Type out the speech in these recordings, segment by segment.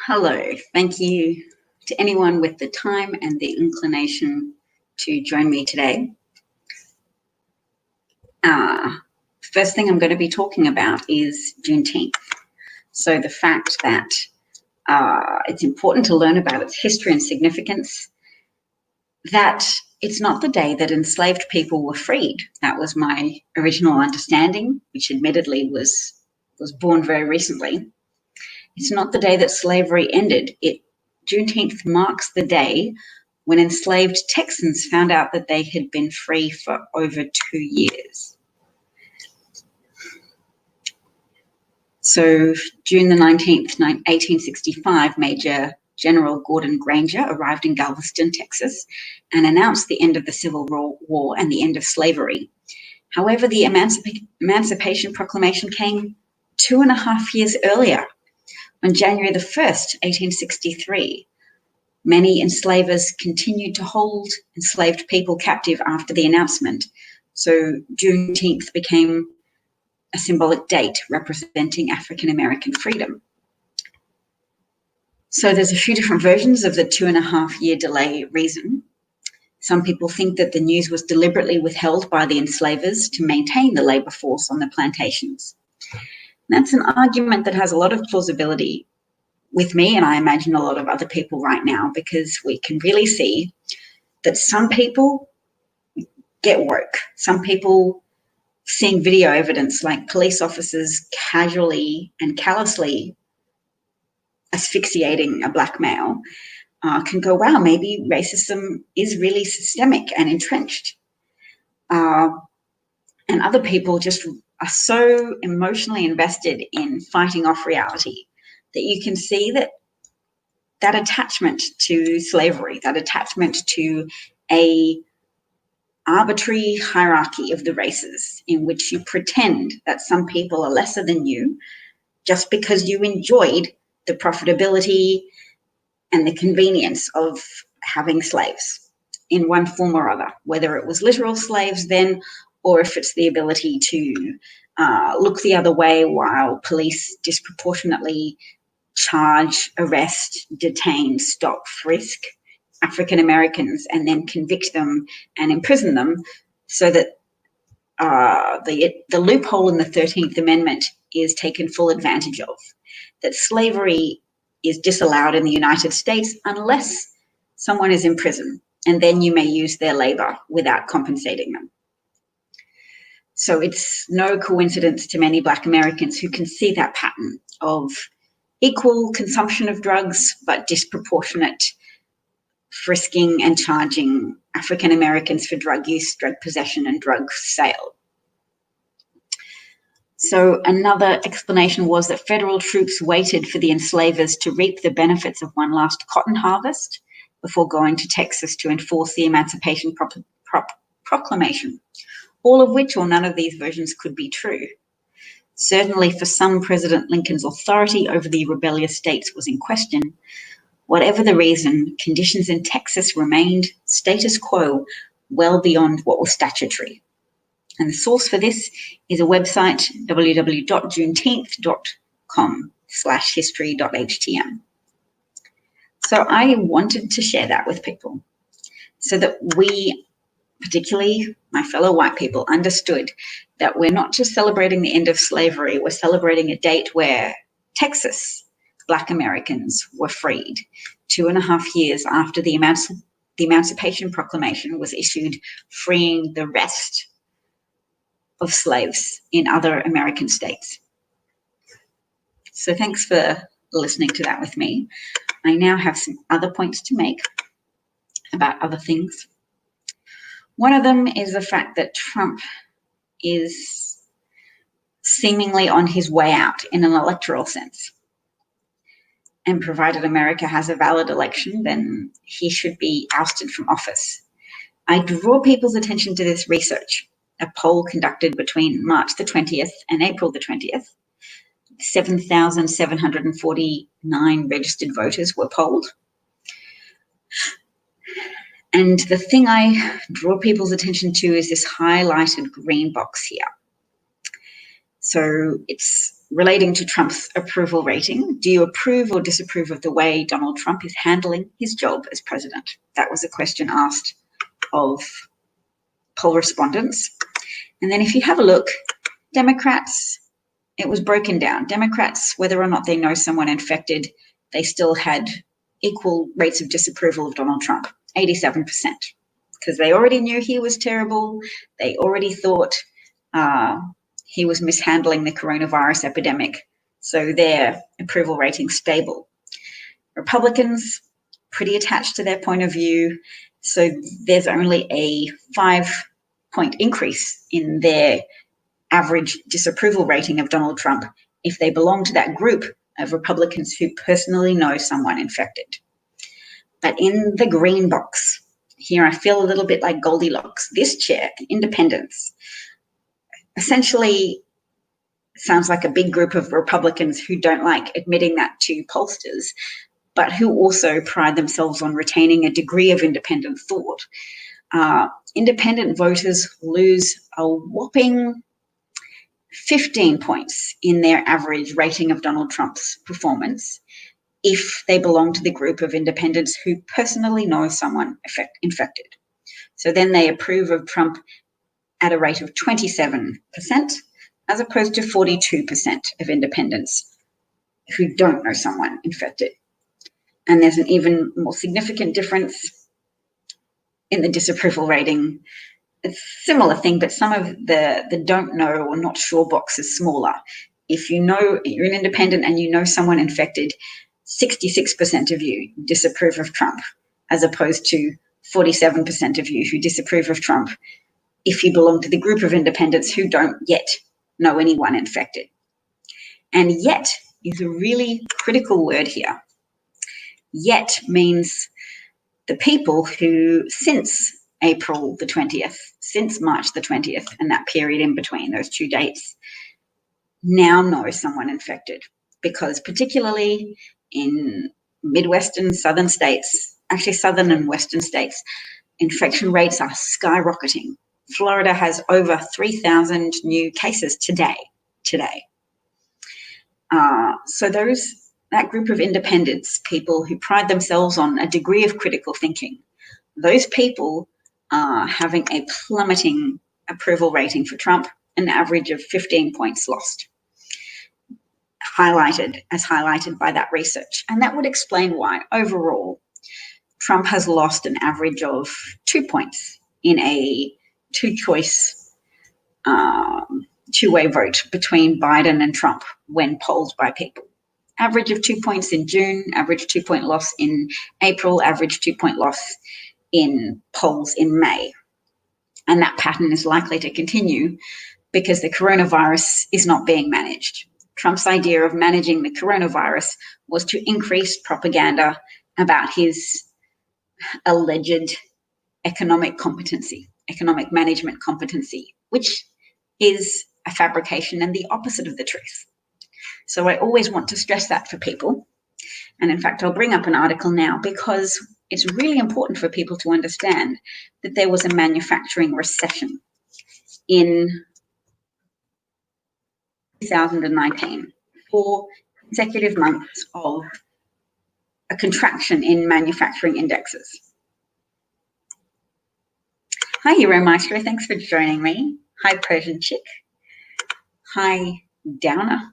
Hello, thank you to anyone with the time and the inclination to join me today. First thing I'm going to be talking about is Juneteenth. So the fact that it's important to learn about its history and significance, that it's not the day that enslaved people were freed. That was my original understanding, which admittedly was born very recently. It's not the day that slavery ended. Juneteenth marks the day when enslaved Texans found out that they had been free for over 2 years. So June the 19th, 1865, Major General Gordon Granger arrived in Galveston, Texas, and announced the end of the Civil War and the end of slavery. However, the Emancipation Proclamation came 2.5 years earlier, on January the 1st, 1863. Many enslavers continued to hold enslaved people captive after the announcement, so Juneteenth became a symbolic date representing African American freedom. So there's a few different versions of the 2.5-year delay reason. Some people think that the news was deliberately withheld by the enslavers to maintain the labor force on the plantations. That's an argument that has a lot of plausibility with me, and I imagine a lot of other people right now, because we can really see that some people get woke. Some people, seeing video evidence like police officers casually and callously asphyxiating a black male, can go, wow, maybe racism is really systemic and entrenched. And other people just are so emotionally invested in fighting off reality that you can see that attachment to slavery, that attachment to a arbitrary hierarchy of the races in which you pretend that some people are lesser than you just because you enjoyed the profitability and the convenience of having slaves in one form or other, whether it was literal slaves then, or if it's the ability to look the other way while police disproportionately charge, arrest, detain, stop, frisk African Americans and then convict them and imprison them, so that the loophole in the 13th Amendment is taken full advantage of, that slavery is disallowed in the United States unless someone is in prison, and then you may use their labor without compensating them. So it's no coincidence to many Black Americans who can see that pattern of equal consumption of drugs, but disproportionate frisking and charging African Americans for drug use, drug possession, and drug sale. So another explanation was that federal troops waited for the enslavers to reap the benefits of one last cotton harvest before going to Texas to enforce the Emancipation Proclamation, all of which or none of these versions could be true. Certainly for some, President Lincoln's authority over the rebellious states was in question. Whatever the reason, conditions in Texas remained status quo well beyond what was statutory. And the source for this is a website, www.juneteenth.com/history.htm. So I wanted to share that with people so that we, particularly my fellow white people, understood that we're not just celebrating the end of slavery, we're celebrating a date where Texas Black Americans were freed 2.5 years after the Emancipation Proclamation was issued, freeing the rest of slaves in other American states. So thanks for listening to that with me. I now have some other points to make about other things. One of them is the fact that Trump is seemingly on his way out in an electoral sense. And provided America has a valid election, then he should be ousted from office. I draw people's attention to this research. A poll conducted between March the 20th and April the 20th. 7,749 registered voters were polled. And the thing I draw people's attention to is this highlighted green box here. So it's relating to Trump's approval rating. Do you approve or disapprove of the way Donald Trump is handling his job as president? That was a question asked of poll respondents. And then if you have a look, Democrats, it was broken down. Democrats, whether or not they know someone infected, they still had equal rates of disapproval of Donald Trump, 87%, because they already knew he was terrible. They already thought he was mishandling the coronavirus epidemic. So their approval rating stable. Republicans, pretty attached to their point of view. So there's only a 5-point increase in their average disapproval rating of Donald Trump if they belong to that group of Republicans who personally know someone infected. But in the green box, here I feel a little bit like Goldilocks. This chair, independents, essentially sounds like a big group of Republicans who don't like admitting that to pollsters, but who also pride themselves on retaining a degree of independent thought. Independent voters lose a whopping 15 points in their average rating of Donald Trump's performance if they belong to the group of independents who personally know someone infected. So then they approve of Trump at a rate of 27%, as opposed to 42% of independents who don't know someone infected. And there's an even more significant difference in the disapproval rating. It's a similar thing, but some of the don't know or not sure box is smaller. If you know you're an independent and you know someone infected, 66% of you disapprove of Trump, as opposed to 47% of you who disapprove of Trump if you belong to the group of independents who don't yet know anyone infected. And yet is a really critical word here. Yet means the people who since April the 20th, since March the 20th, and that period in between those two dates, now know someone infected. Because particularly in Midwestern, southern states, actually southern and western states, infection rates are skyrocketing. Florida has over 3,000 new cases today. So that group of independents, people who pride themselves on a degree of critical thinking, those people are having a plummeting approval rating for Trump, an average of 15 points lost, highlighted by that research. And that would explain why overall Trump has lost an average of 2 points in a two-choice, two-way vote between Biden and Trump when polled by people. Average of 2 points in June, average 2-point loss in April, average 2-point loss in polls in May. And that pattern is likely to continue because the coronavirus is not being managed. Trump's idea of managing the coronavirus was to increase propaganda about his alleged economic management competency, which is a fabrication and the opposite of the truth. So I always want to stress that for people. And in fact, I'll bring up an article now because it's really important for people to understand that there was a manufacturing recession in 2019, 4 consecutive months of a contraction in manufacturing indexes. Hi, Hero Maestro. Thanks for joining me. Hi, Persian Chick. Hi, Downer81.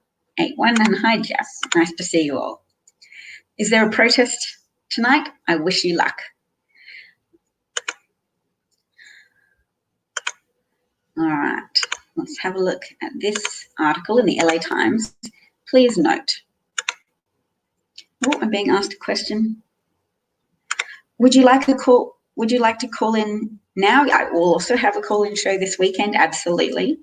And hi, Jess. Nice to see you all. Is there a protest tonight? I wish you luck. All right. Let's have a look at this article in the LA Times. Please note. Oh, I'm being asked a question. Would you like to call in now? I will also have a call-in show this weekend, absolutely.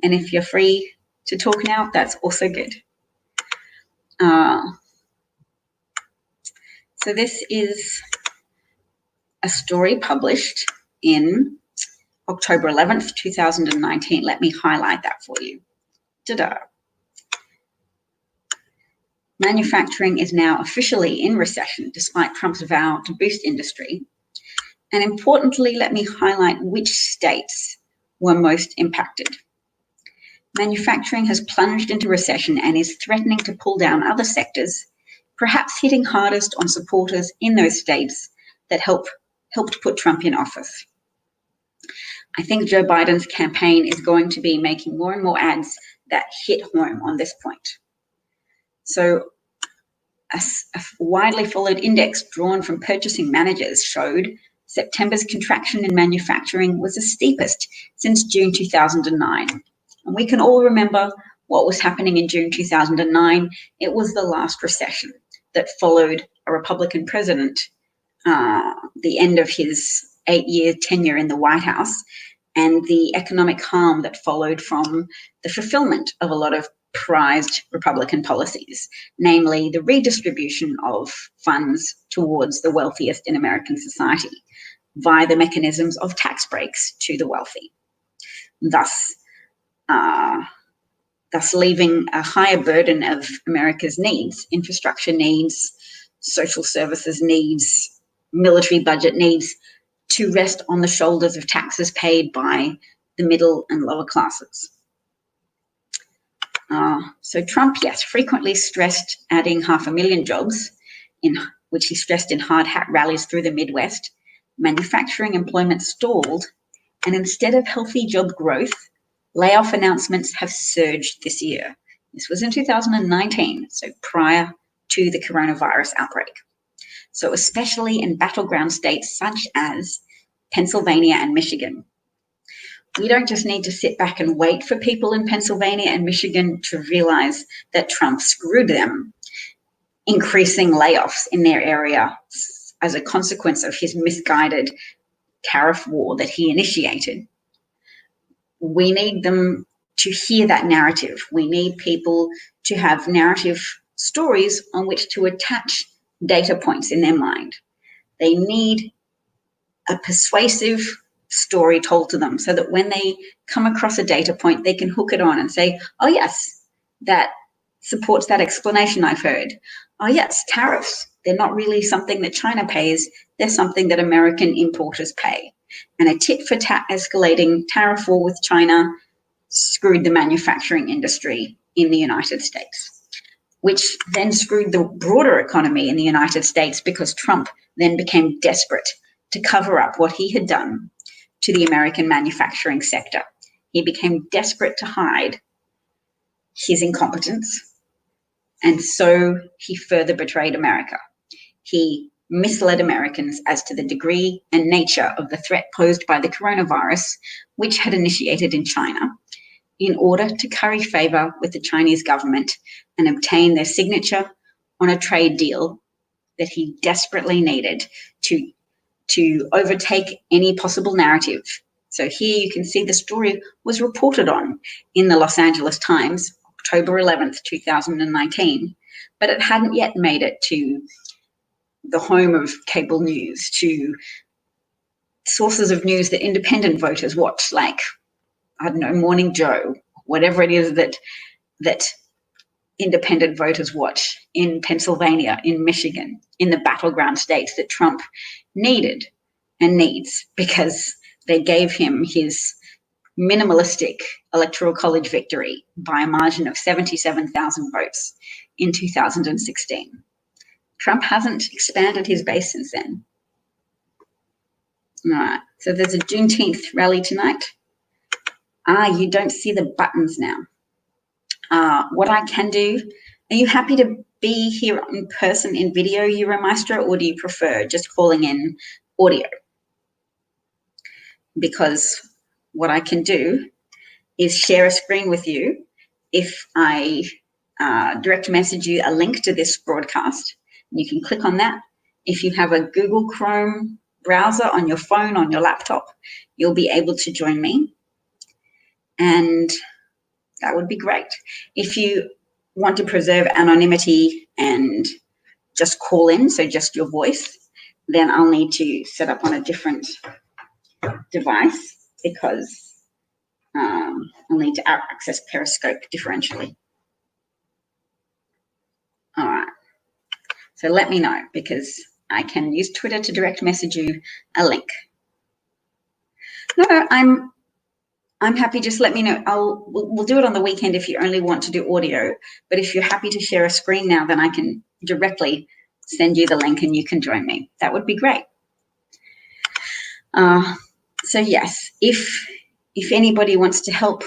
And if you're free to talk now, that's also good. So this is a story published in October 11th, 2019. Let me highlight that for you. Ta-da. Manufacturing is now officially in recession despite Trump's vow to boost industry. And importantly, let me highlight which states were most impacted. manufacturing has plunged into recession and is threatening to pull down other sectors, perhaps hitting hardest on supporters in those states that helped put Trump in office. I think Joe Biden's campaign is going to be making more and more ads that hit home on this point. So a widely followed index drawn from purchasing managers showed September's contraction in manufacturing was the steepest since June 2009. And we can all remember what was happening in June 2009. It was the last recession that followed a Republican president, the end of his 8-year tenure in the White House, and the economic harm that followed from the fulfillment of a lot of prized Republican policies, namely the redistribution of funds towards the wealthiest in American society via the mechanisms of tax breaks to the wealthy, thus leaving a higher burden of America's needs, infrastructure needs, social services needs, military budget needs, to rest on the shoulders of taxes paid by the middle and lower classes. So Trump, yes, frequently stressed adding 500,000 jobs, which he stressed in hard hat rallies through the Midwest. Manufacturing employment stalled, and instead of healthy job growth, layoff announcements have surged this year. This was in 2019, so prior to the coronavirus outbreak. So especially in battleground states such as Pennsylvania and Michigan. We don't just need to sit back and wait for people in Pennsylvania and Michigan to realize that Trump screwed them, increasing layoffs in their area as a consequence of his misguided tariff war that he initiated. We need them to hear that narrative. We need people to have narrative stories on which to attach data points in their mind. They need a persuasive story told to them so that when they come across a data point, they can hook it on and say, oh yes, that supports that explanation I've heard. Oh yes, tariffs, they're not really something that China pays, they're something that American importers pay. And a tit-for-tat escalating tariff war with China screwed the manufacturing industry in the United States, which then screwed the broader economy in the United States because Trump then became desperate to cover up what he had done to the American manufacturing sector. He became desperate to hide his incompetence, and so he further betrayed America. He misled Americans as to the degree and nature of the threat posed by the coronavirus, which had initiated in China, in order to curry favor with the Chinese government and obtain their signature on a trade deal that he desperately needed to overtake any possible narrative. So here you can see the story was reported on in the Los Angeles Times, October 11th, 2019, but it hadn't yet made it to the home of cable news, to sources of news that independent voters watch, like, I don't know, Morning Joe, whatever it is that independent voters watch in Pennsylvania, in Michigan, in the battleground states that Trump needed and needs, because they gave him his minimalistic electoral college victory by a margin of 77,000 votes in 2016. Trump hasn't expanded his base since then. All right, so there's a Juneteenth rally tonight. You don't see the buttons now. What I can do, are you happy to be here in person in video, Euromaestro, or do you prefer just calling in audio? Because what I can do is share a screen with you if I direct message you a link to this broadcast. You can click on that. If you have a Google Chrome browser on your phone, on your laptop, you'll be able to join me. And that would be great. If you want to preserve anonymity and just call in, so just your voice, then I'll need to set up on a different device because I'll need to access Periscope differentially. All right. So let me know, because I can use Twitter to direct message you a link. No, I'm happy, just let me know. We'll do it on the weekend if you only want to do audio, but if you're happy to share a screen now, then I can directly send you the link and you can join me. That would be great. So yes, if anybody wants to help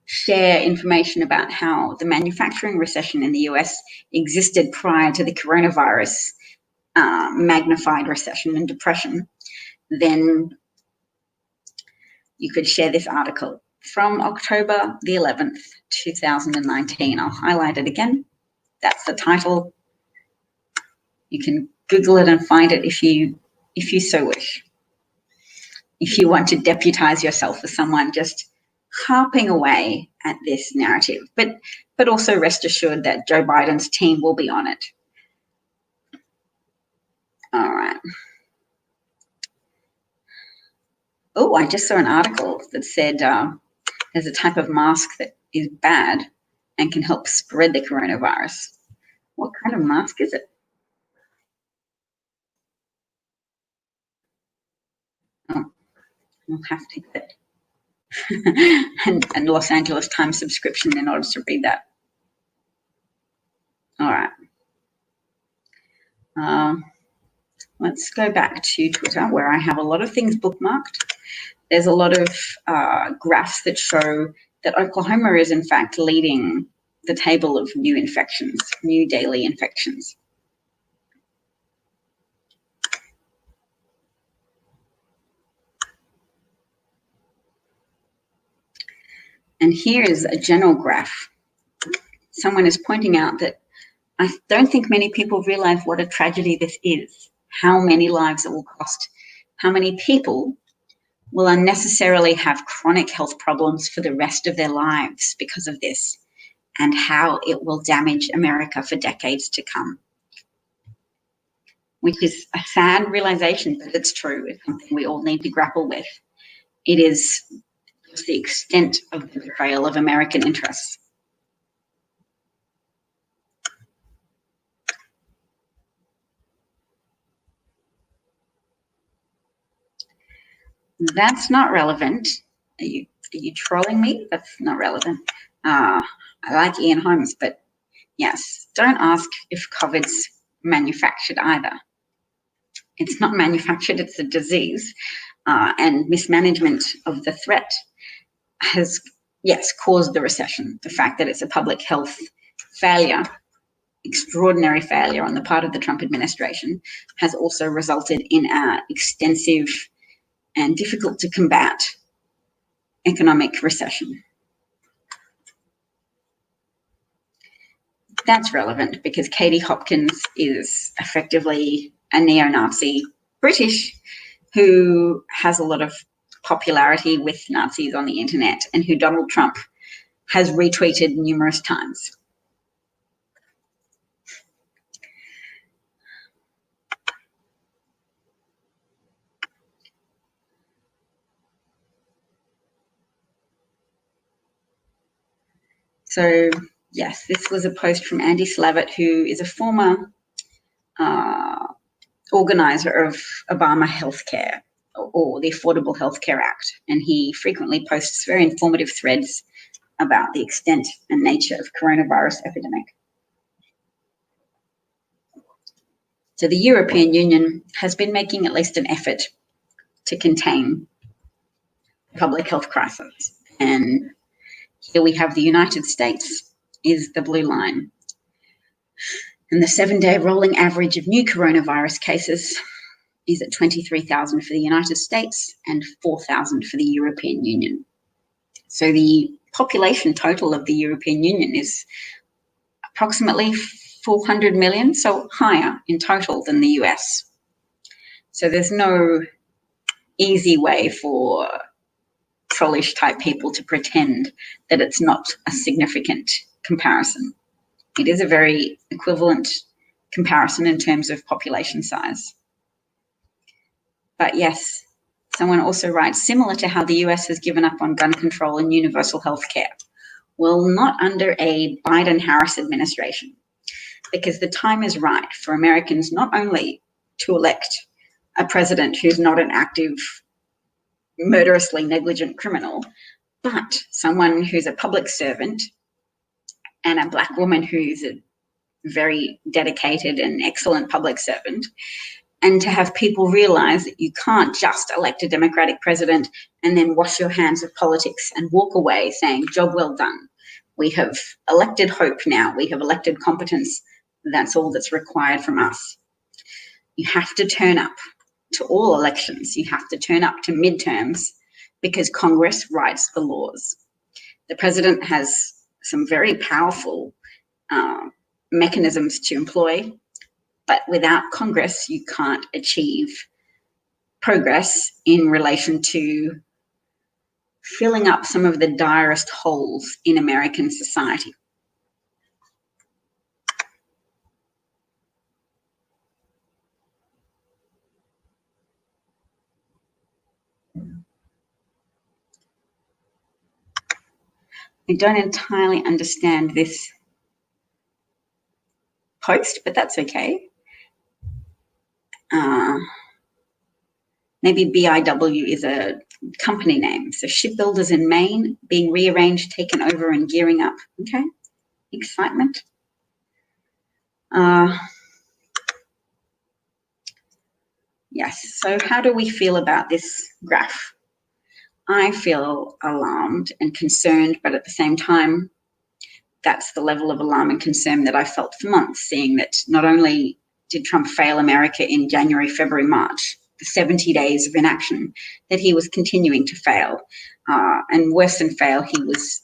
share information about how the manufacturing recession in the US existed prior to the coronavirus magnified recession and depression, then you could share this article from October the 11th, 2019. I'll highlight it again. That's the title. You can Google it and find it if you so wish. If you want to deputize yourself as someone just harping away at this narrative, but also rest assured that Joe Biden's team will be on it. All right. Oh, I just saw an article that said there's a type of mask that is bad and can help spread the coronavirus. What kind of mask is it? Oh, I'll have to get and Los Angeles Times subscription in order to read that. All right. Let's go back to Twitter, where I have a lot of things bookmarked. There's a lot of graphs that show that Oklahoma is in fact leading the table of new infections, new daily infections. And here is a general graph. Someone is pointing out that I don't think many people realize what a tragedy this is, how many lives it will cost, how many people will unnecessarily have chronic health problems for the rest of their lives because of this, and how it will damage America for decades to come. Which is a sad realization, but it's true. It's something we all need to grapple with. It is the extent of the betrayal of American interests. That's not relevant. Are you trolling me? That's not relevant. I like Ian Holmes, but yes, don't ask if COVID's manufactured either. It's not manufactured, it's a disease, and mismanagement of the threat has, yes, caused the recession. The fact that it's a public health failure, extraordinary failure on the part of the Trump administration, has also resulted in an extensive and difficult to combat economic recession. That's relevant because Katie Hopkins is effectively a neo-Nazi British who has a lot of popularity with Nazis on the internet and who Donald Trump has retweeted numerous times. So yes, this was a post from Andy Slavitt, who is a former organizer of Obama Healthcare or the Affordable Health Care Act, and he frequently posts very informative threads about the extent and nature of coronavirus epidemic. So the European Union has been making at least an effort to contain the public health crisis, and here we have the United States is the blue line. And the 7-day rolling average of new coronavirus cases is at 23,000 for the United States and 4,000 for the European Union. So the population total of the European Union is approximately 400 million, so higher in total than the US. So there's no easy way for trollish type people to pretend that it's not a significant comparison. It is a very equivalent comparison in terms of population size. But yes, someone also writes, similar to how the US has given up on gun control and universal health care. Well, not under a Biden-Harris administration, because the time is right for Americans not only to elect a president who's not an active murderously negligent criminal, but someone who's a public servant and a Black woman who's a very dedicated and excellent public servant, and to have people realise that you can't just elect a Democratic president and then wash your hands of politics and walk away saying, job well done. We have elected hope now. We have elected competence. That's all that's required from us. You have to turn up to all elections. You have to turn up to midterms because Congress writes the laws. The president has some very powerful mechanisms to employ, but without Congress, you can't achieve progress in relation to filling up some of the direst holes in American society. I don't entirely understand this post, but that's okay. Maybe BIW is a company name. So shipbuilders in Maine being rearranged, taken over and gearing up. Okay, excitement. Yes, so how do we feel about this graph? I feel alarmed and concerned, but at the same time, that's the level of alarm and concern that I felt for months, seeing that not only did Trump fail America in January, February, March, the 70 days of inaction, that he was continuing to fail. And worse than fail, he was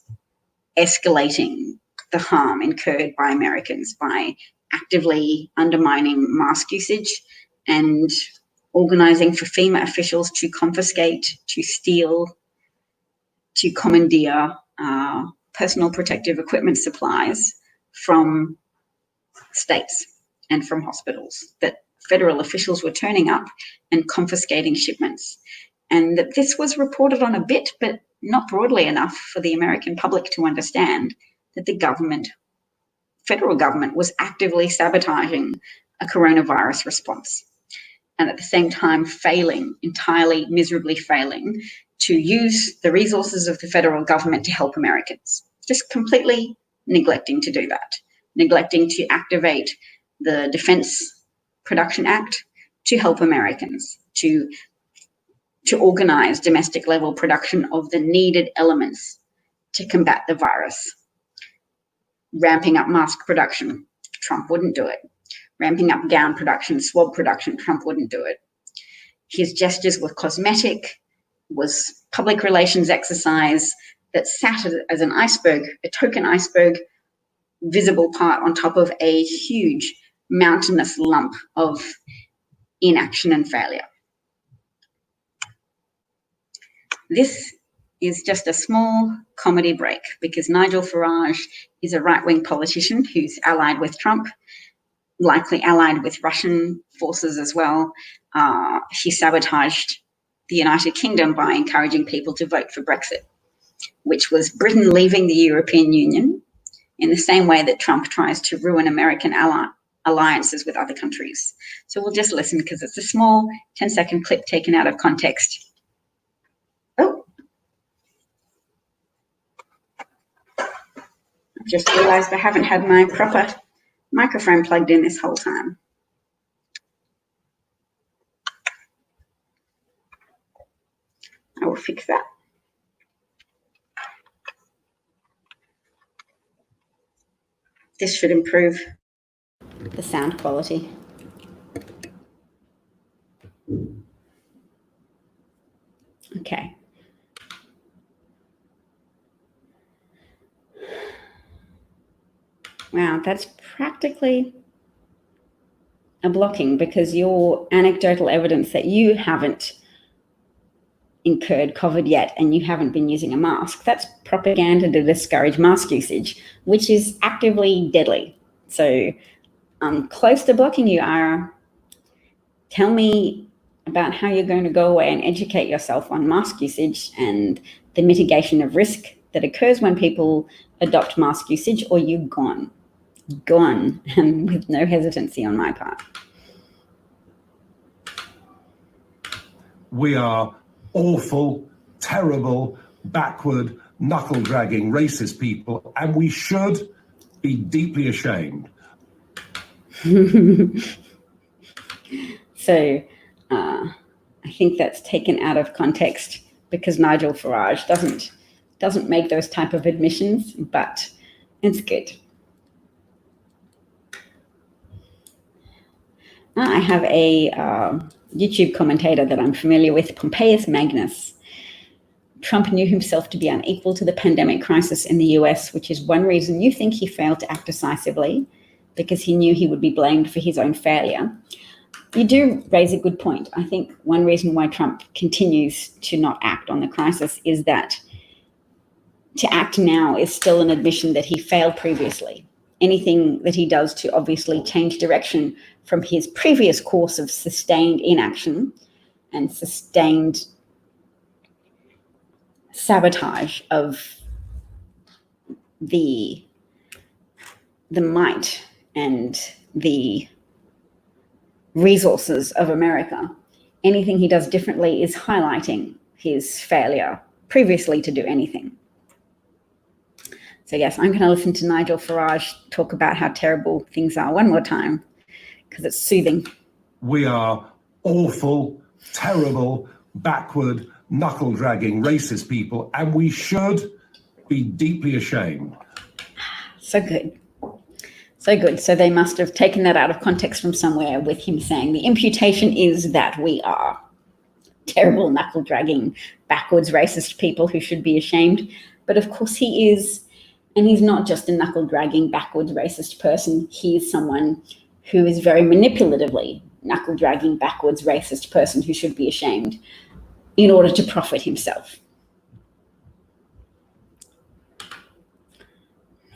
escalating the harm incurred by Americans by actively undermining mask usage and organising for FEMA officials to confiscate, to steal, to commandeer personal protective equipment supplies from states and from hospitals, that federal officials were turning up and confiscating shipments. And that this was reported on a bit, but not broadly enough for the American public to understand that the government, federal government, was actively sabotaging a coronavirus response. And at the same time failing, entirely miserably failing, to use the resources of the federal government to help Americans. Just completely neglecting to do that. Neglecting to activate the Defense Production Act to help Americans, to organise domestic level production of the needed elements to combat the virus. Ramping up mask production, Trump wouldn't do it. Ramping up gown production, swab production, Trump wouldn't do it. His gestures were cosmetic, was public relations exercise that sat as an iceberg, a token iceberg, visible part on top of a huge mountainous lump of inaction and failure. This is just a small comedy break because Nigel Farage is a right-wing politician who's allied with Trump, likely allied with Russian forces as well. He sabotaged the United Kingdom by encouraging people to vote for Brexit, which was Britain leaving the European Union in the same way that Trump tries to ruin American alliances with other countries. So we'll just listen because it's a small 10-second clip taken out of context. Oh. I've just realised I haven't had my proper microphone plugged in this whole time. I will fix that. This should improve the sound quality. Okay. Wow, that's practically a blocking because your anecdotal evidence that you haven't incurred COVID yet and you haven't been using a mask, that's propaganda to discourage mask usage, which is actively deadly. So I'm close to blocking you, Ira. Tell me about how you're going to go away and educate yourself on mask usage and the mitigation of risk that occurs when people adopt mask usage, or you're gone, and with no hesitancy on my part. We are awful, terrible, backward, knuckle-dragging, racist people, and we should be deeply ashamed. So I think that's taken out of context because Nigel Farage doesn't make those type of admissions, but it's good. I have a YouTube commentator that I'm familiar with, Pompeius Magnus. Trump knew himself to be unequal to the pandemic crisis in the US, which is one reason you think he failed to act decisively, because he knew he would be blamed for his own failure. You do raise a good point. I think one reason why Trump continues to not act on the crisis is that to act now is still an admission that he failed previously. Anything that he does to obviously change direction from his previous course of sustained inaction and sustained sabotage of the might and the resources of America. Anything he does differently is highlighting his failure previously to do anything. So yes, I'm going to listen to Nigel Farage talk about how terrible things are one more time, because it's soothing. We are awful, terrible, backward, knuckle-dragging, racist people, and we should be deeply ashamed. So good. So good. So they must have taken that out of context from somewhere with him saying the imputation is that we are terrible, knuckle-dragging, backwards, racist people who should be ashamed. But of course he is, and he's not just a knuckle-dragging, backwards, racist person. He is someone who is very manipulatively knuckle-dragging, backwards, racist person who should be ashamed in order to profit himself.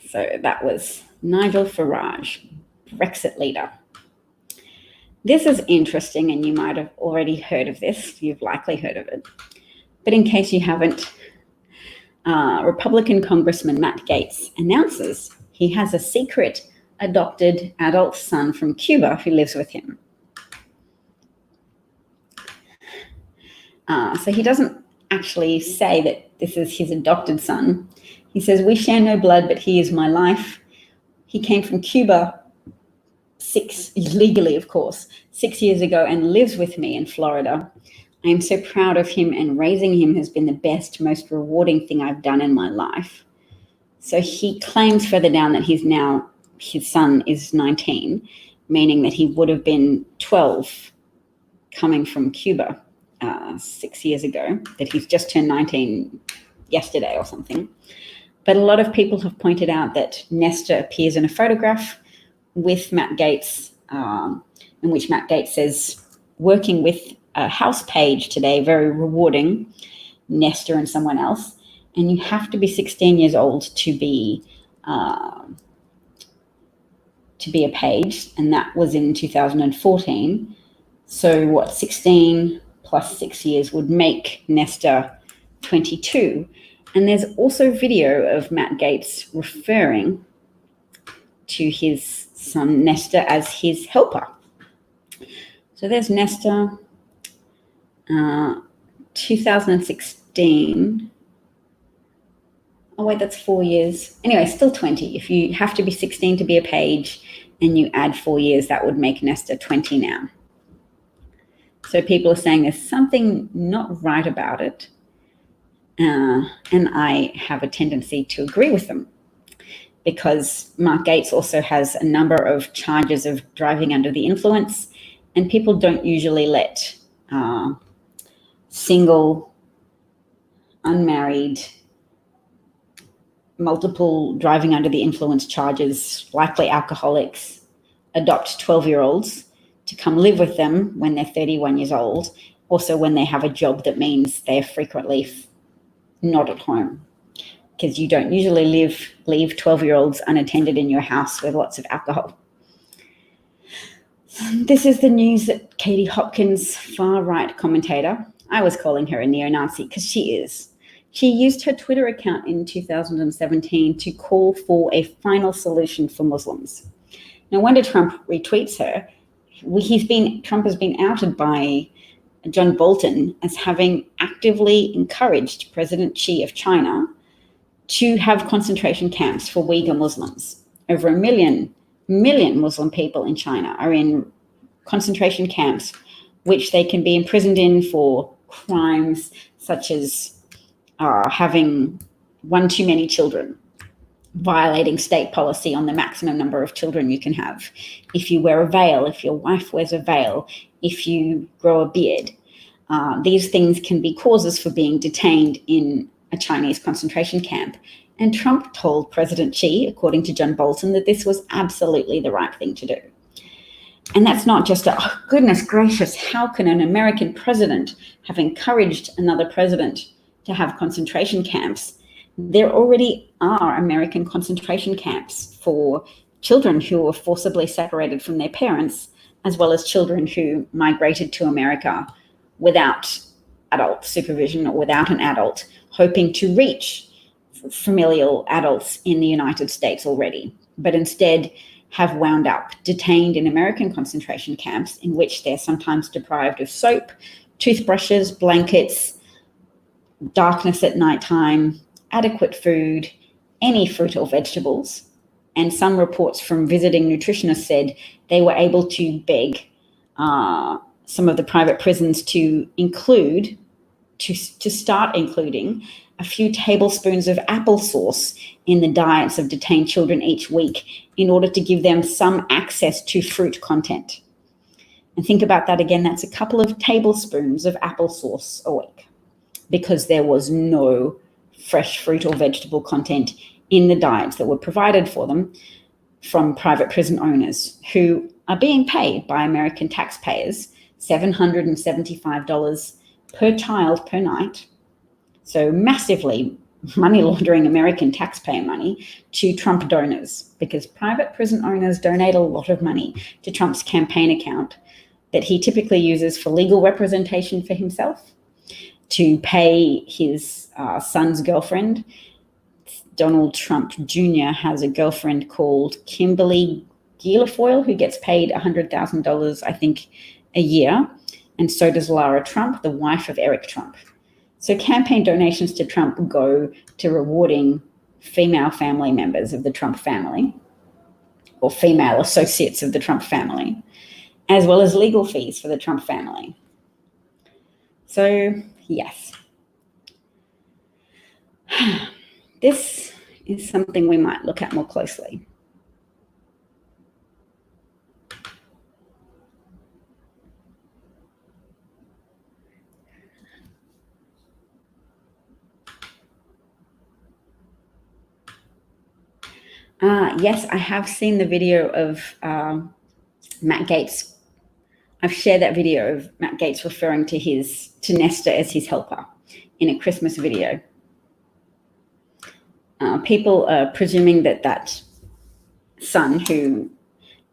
So that was Nigel Farage, Brexit leader. This is interesting, and you might have already heard of this. You've likely heard of it. But in case you haven't, Republican Congressman Matt Gaetz announces he has a secret adopted adult son from Cuba who lives with him. So he doesn't actually say that this is his adopted son. He says, "We share no blood, but he is my life. He came from Cuba legally, of course, 6 years ago and lives with me in Florida. I am so proud of him, and raising him has been the best, most rewarding thing I've done in my life." So he claims further down that his son is 19, meaning that he would have been 12 coming from Cuba 6 years ago, that he's just turned 19 yesterday or something. But a lot of people have pointed out that Nesta appears in a photograph with Matt Gaetz, in which Matt Gaetz says, "Working with a house page today, very rewarding, Nesta and someone else. And you have to be 16 years old to be a page." And that was in 2014. So 16 plus 6 years would make Nesta 22. And there's also video of Matt Gaetz referring to his son Nesta as his helper. So there's Nesta, 2016. Oh wait, that's 4 years. Anyway, still 20. If you have to be 16 to be a page and you add 4 years, that would make Nesta 20 now. So people are saying there's something not right about it. And I have a tendency to agree with them, because Mark Gaetz also has a number of charges of driving under the influence, and people don't usually let single, unmarried, multiple driving under the influence charges, likely alcoholics, adopt 12-year-olds to come live with them when they're 31 years old, also when they have a job that means they're frequently not at home, because you don't usually leave 12-year-olds unattended in your house with lots of alcohol. This is the news that Katie Hopkins, far-right commentator, I was calling her a neo-Nazi because she is. She used her Twitter account in 2017 to call for a final solution for Muslims. Now, when Trump retweets her, Trump has been outed by John Bolton as having actively encouraged President Xi of China to have concentration camps for Uyghur Muslims. Over 1 million Muslim people in China are in concentration camps, which they can be imprisoned in for crimes such as having one too many children, violating state policy on the maximum number of children you can have, if you wear a veil, if your wife wears a veil, if you grow a beard. These things can be causes for being detained in a Chinese concentration camp. And Trump told President Xi, according to John Bolton, that this was absolutely the right thing to do. And that's not just goodness gracious, how can an American president have encouraged another president to have concentration camps? There already are American concentration camps for children who were forcibly separated from their parents, as well as children who migrated to America without adult supervision or without an adult, hoping to reach familial adults in the United States already, but instead have wound up detained in American concentration camps, in which they're sometimes deprived of soap, toothbrushes, blankets, darkness at nighttime, adequate food, any fruit or vegetables. And some reports from visiting nutritionists said they were able to beg some of the private prisons to start including a few tablespoons of applesauce in the diets of detained children each week in order to give them some access to fruit content. And think about that again, that's a couple of tablespoons of applesauce a week, because there was no fresh fruit or vegetable content in the diets that were provided for them from private prison owners who are being paid by American taxpayers $775 per child per night. So massively money laundering American taxpayer money to Trump donors, because private prison owners donate a lot of money to Trump's campaign account that he typically uses for legal representation for himself, to pay his son's girlfriend. Donald Trump Jr. has a girlfriend called Kimberly Guilfoyle who gets paid $100,000, I think, a year. And so does Lara Trump, the wife of Eric Trump. So campaign donations to Trump go to rewarding female family members of the Trump family, or female associates of the Trump family, as well as legal fees for the Trump family. So, yes. This is something we might look at more closely. Yes, I have seen the video of Matt Gaetz. I've shared that video of Matt Gaetz referring to Nesta as his helper in a Christmas video. People are presuming that son, who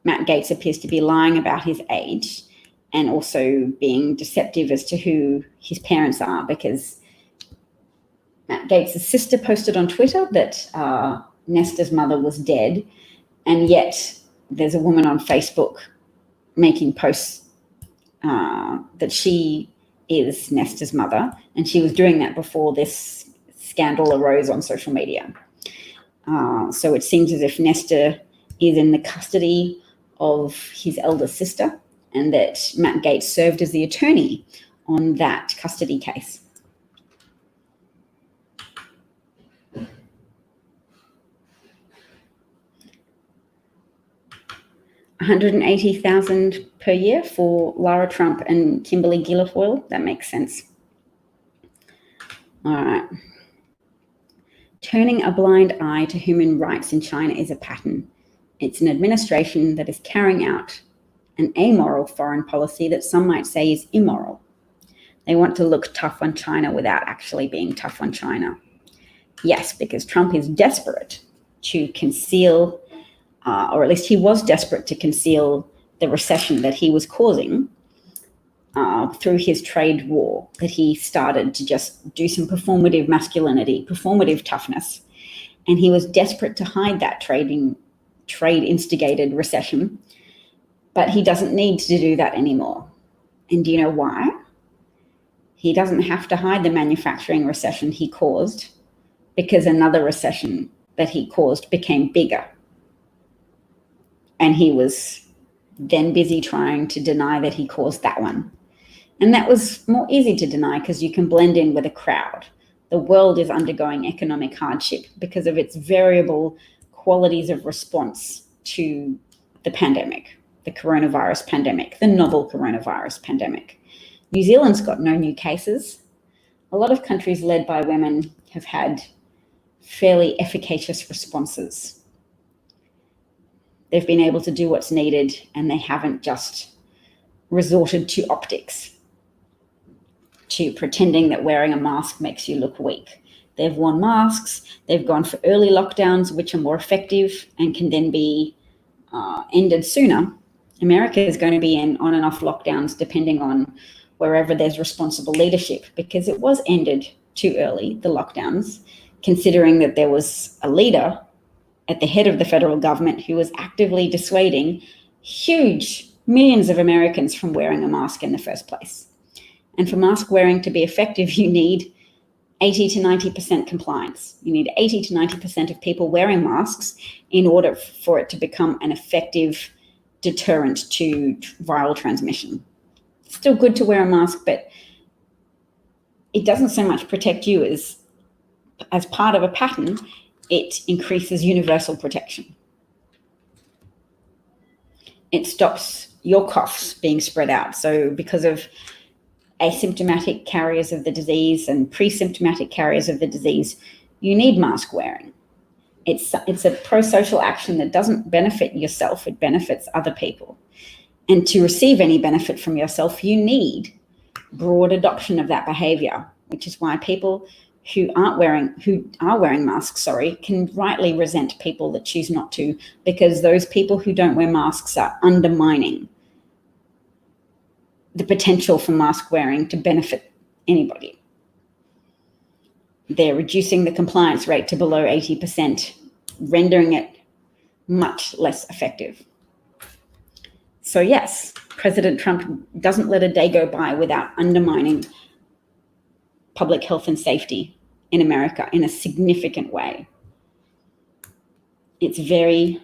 Matt Gaetz appears to be lying about his age and also being deceptive as to who his parents are, because Matt Gaetz' sister posted on Twitter that Nesta's mother was dead, and yet there's a woman on Facebook making posts that she is Nesta's mother, and she was doing that before this scandal arose on social media. So it seems as if Nesta is in the custody of his elder sister, and that Matt Gaetz served as the attorney on that custody case. $180,000 per year for Lara Trump and Kimberly Guilfoyle. That makes sense. All right. Turning a blind eye to human rights in China is a pattern. It's an administration that is carrying out an amoral foreign policy that some might say is immoral. They want to look tough on China without actually being tough on China. Yes, because Trump is desperate to conceal, or at least he was desperate to conceal the recession that he was causing through his trade war, that he started to just do some performative masculinity, performative toughness. And he was desperate to hide that trade-instigated recession, but he doesn't need to do that anymore. And do you know why? He doesn't have to hide the manufacturing recession he caused, because another recession that he caused became bigger. And he was then busy trying to deny that he caused that one. And that was more easy to deny because you can blend in with a crowd. The world is undergoing economic hardship because of its variable qualities of response to the pandemic, the coronavirus pandemic, the novel coronavirus pandemic. New Zealand's got no new cases. A lot of countries led by women have had fairly efficacious responses. They've been able to do what's needed, and they haven't just resorted to optics, to pretending that wearing a mask makes you look weak. They've worn masks, they've gone for early lockdowns, which are more effective and can then be ended sooner. America is going to be in on and off lockdowns depending on wherever there's responsible leadership, because it was ended too early, the lockdowns, considering that there was a leader at the head of the federal government who was actively dissuading huge millions of Americans from wearing a mask in the first place. And for mask wearing to be effective, you need 80 to 90% compliance. You need 80 to 90% of people wearing masks in order for it to become an effective deterrent to viral transmission. It's still good to wear a mask, but it doesn't so much protect you as part of a pattern, it increases universal protection. It stops your coughs being spread out. So because of asymptomatic carriers of the disease and pre-symptomatic carriers of the disease, you need mask wearing. It's a pro-social action that doesn't benefit yourself, it benefits other people. And to receive any benefit from yourself, you need broad adoption of that behavior, which is why people who are wearing masks, can rightly resent people that choose not to, because those people who don't wear masks are undermining the potential for mask wearing to benefit anybody. They're reducing the compliance rate to below 80%, rendering it much less effective. So yes, President Trump doesn't let a day go by without undermining public health and safety in America in a significant way. It's very,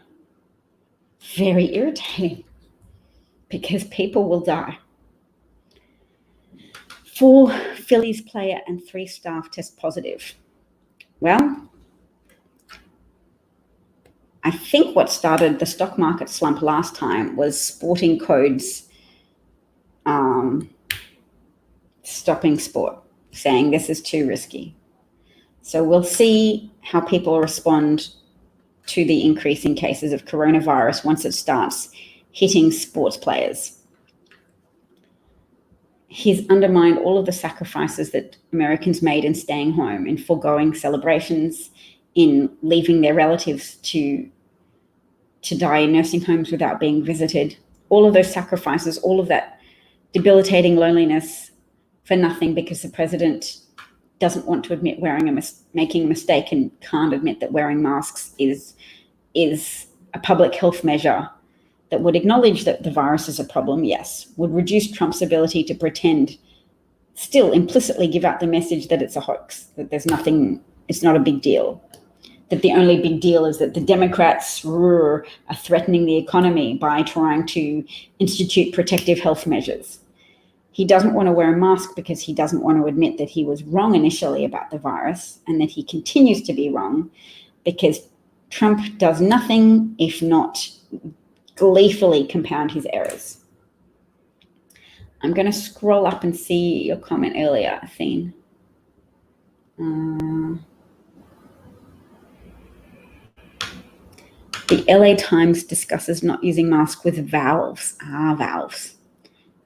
very irritating because people will die. 4 Phillies player and 3 staff test positive. Well, I think what started the stock market slump last time was Sporting Codes stopping sport, saying this is too risky. So we'll see how people respond to the increase in cases of coronavirus once it starts hitting sports players. He's undermined all of the sacrifices that Americans made in staying home, in foregoing celebrations, in leaving their relatives to die in nursing homes without being visited. All of those sacrifices, all of that debilitating loneliness for nothing because the president doesn't want to admit making a mistake and can't admit that wearing masks is a public health measure that would acknowledge that the virus is a problem, yes, would reduce Trump's ability to pretend, still implicitly give out the message that it's a hoax, that there's nothing, it's not a big deal, that the only big deal is that the Democrats are threatening the economy by trying to institute protective health measures. He doesn't want to wear a mask because he doesn't want to admit that he was wrong initially about the virus and that he continues to be wrong, because Trump does nothing if not gleefully compound his errors. I'm going to scroll up and see your comment earlier, Athene. The LA Times discusses not using masks with valves. Valves.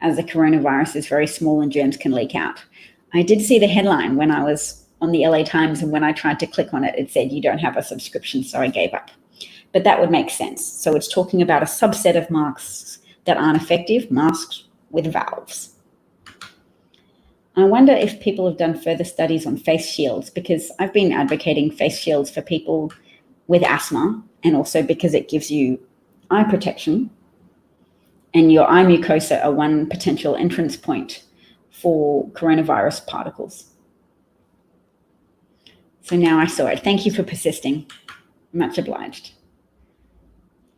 As the coronavirus is very small and germs can leak out. I did see the headline when I was on the LA Times, and when I tried to click on it, it said you don't have a subscription, so I gave up. But that would make sense. So it's talking about a subset of masks that aren't effective, masks with valves. I wonder if people have done further studies on face shields, because I've been advocating face shields for people with asthma, and also because it gives you eye protection, and your eye mucosa are one potential entrance point for coronavirus particles. So now I saw it. Thank you for persisting. Much obliged.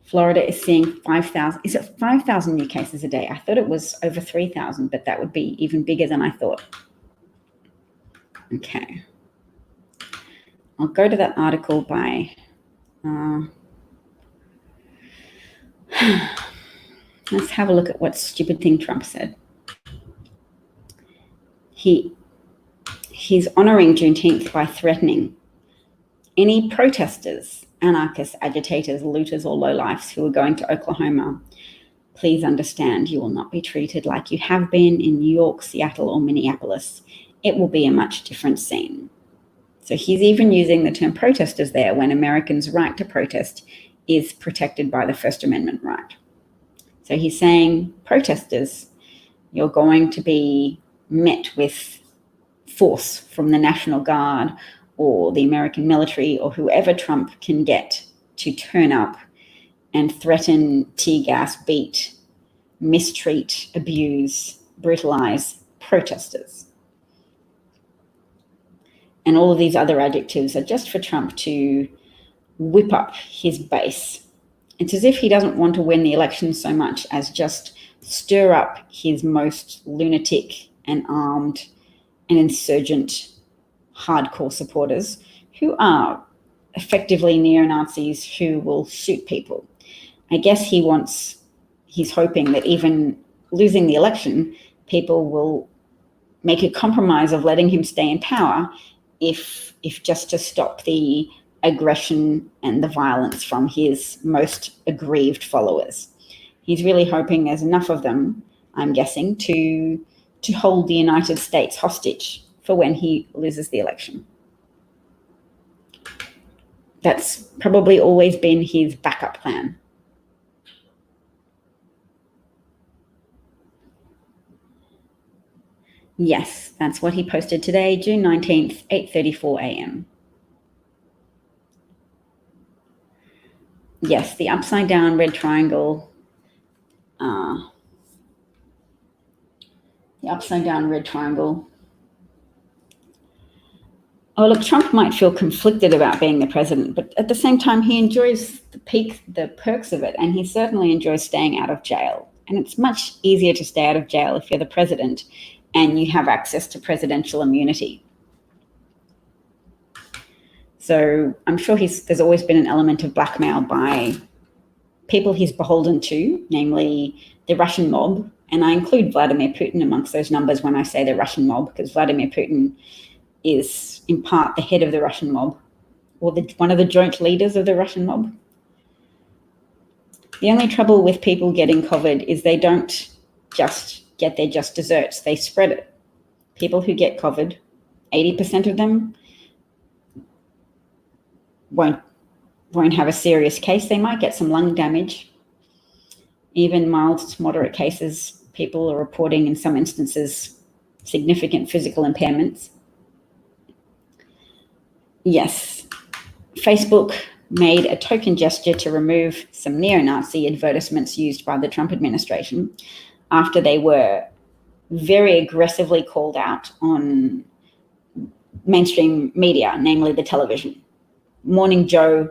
Florida is seeing 5,000. Is it 5,000 new cases a day? I thought it was over 3,000, but that would be even bigger than I thought. Okay. I'll go to that article by... let's have a look at what stupid thing Trump said. He's honoring Juneteenth by threatening any protesters, anarchists, agitators, looters, or lowlifes who are going to Oklahoma. Please understand, you will not be treated like you have been in New York, Seattle, or Minneapolis. It will be a much different scene. So he's even using the term protesters there when Americans' right to protest is protected by the First Amendment right. So he's saying, protesters, you're going to be met with force from the National Guard or the American military or whoever Trump can get to turn up and threaten, tear gas, beat, mistreat, abuse, brutalize protesters. And all of these other adjectives are just for Trump to whip up his base. It's as if he doesn't want to win the election so much as just stir up his most lunatic and armed and insurgent hardcore supporters who are effectively neo-Nazis who will shoot people. I guess he's hoping that even losing the election, people will make a compromise of letting him stay in power if just to stop the aggression and the violence from his most aggrieved followers. He's really hoping there's enough of them, I'm guessing, to hold the United States hostage for when he loses the election. That's probably always been his backup plan. Yes, that's what he posted today, June 19th, 8:34 a.m. Yes, the upside down red triangle. The upside down red triangle. Oh, look, Trump might feel conflicted about being the president, but at the same time, he enjoys the perks of it, and he certainly enjoys staying out of jail. And it's much easier to stay out of jail if you're the president and you have access to presidential immunity. So I'm sure there's always been an element of blackmail by people he's beholden to, namely the Russian mob. And I include Vladimir Putin amongst those numbers when I say the Russian mob, because Vladimir Putin is in part the head of the Russian mob, or one of the joint leaders of the Russian mob. The only trouble with people getting COVID is they don't just get their just desserts, they spread it. People who get COVID, 80% of them won't have a serious case. They might get some lung damage. Even mild to moderate cases, people are reporting in some instances significant physical impairments. Yes, Facebook made a token gesture to remove some neo-Nazi advertisements used by the Trump administration after they were very aggressively called out on mainstream media, namely the television. Morning Joe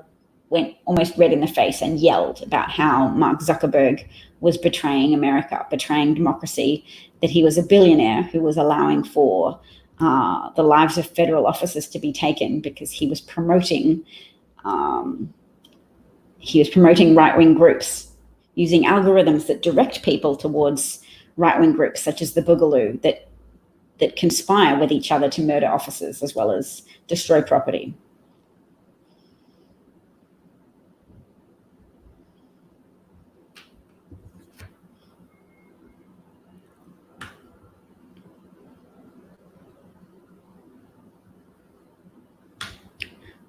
went almost red in the face and yelled about how Mark Zuckerberg was betraying America, betraying democracy, that he was a billionaire who was allowing for the lives of federal officers to be taken because he was promoting right-wing groups using algorithms that direct people towards right-wing groups such as the Boogaloo that conspire with each other to murder officers as well as destroy property.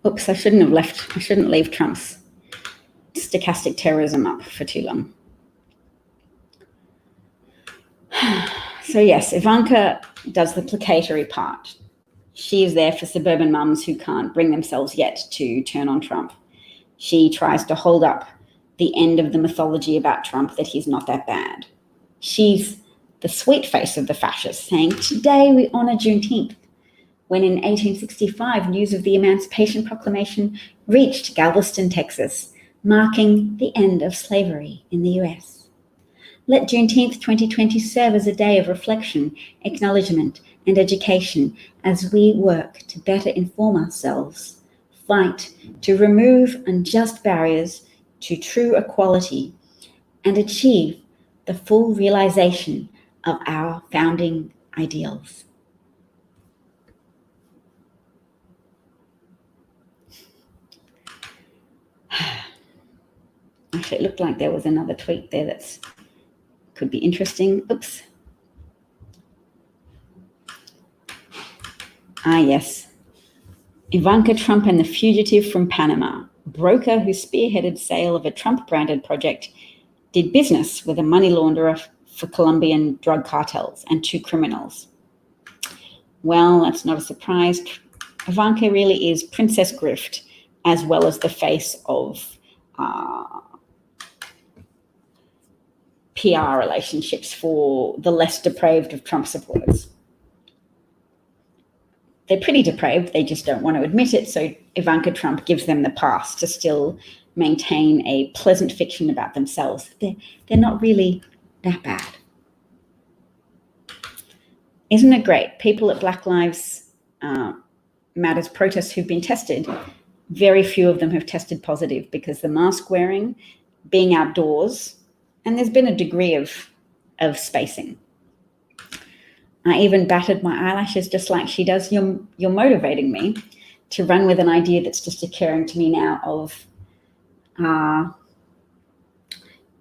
Oops, I shouldn't leave Trump's stochastic terrorism up for too long. So yes, Ivanka does the placatory part. She is there for suburban mums who can't bring themselves yet to turn on Trump. She tries to hold up the end of the mythology about Trump that he's not that bad. She's the sweet face of the fascists, saying, "Today we honour Juneteenth," when in 1865 news of the Emancipation Proclamation reached Galveston, Texas, marking the end of slavery in the US. Let Juneteenth 2020 serve as a day of reflection, acknowledgement, and education as we work to better inform ourselves, fight to remove unjust barriers to true equality, and achieve the full realization of our founding ideals. Actually, it looked like there was another tweet there that's could be interesting. Oops. Yes. Ivanka Trump and the fugitive from Panama, broker who spearheaded sale of a Trump-branded project, did business with a money launderer for Colombian drug cartels and 2 criminals. Well, that's not a surprise. Ivanka really is Princess Grift, as well as the face of PR relationships for the less depraved of Trump supporters. They're pretty depraved, they just don't want to admit it, so Ivanka Trump gives them the pass to still maintain a pleasant fiction about themselves. They're not really that bad. Isn't it great? People at Black Lives Matters protests who've been tested, very few of them have tested positive because the mask wearing, being outdoors, and there's been a degree of spacing. I even battered my eyelashes just like she does. You're motivating me to run with an idea that's just occurring to me now of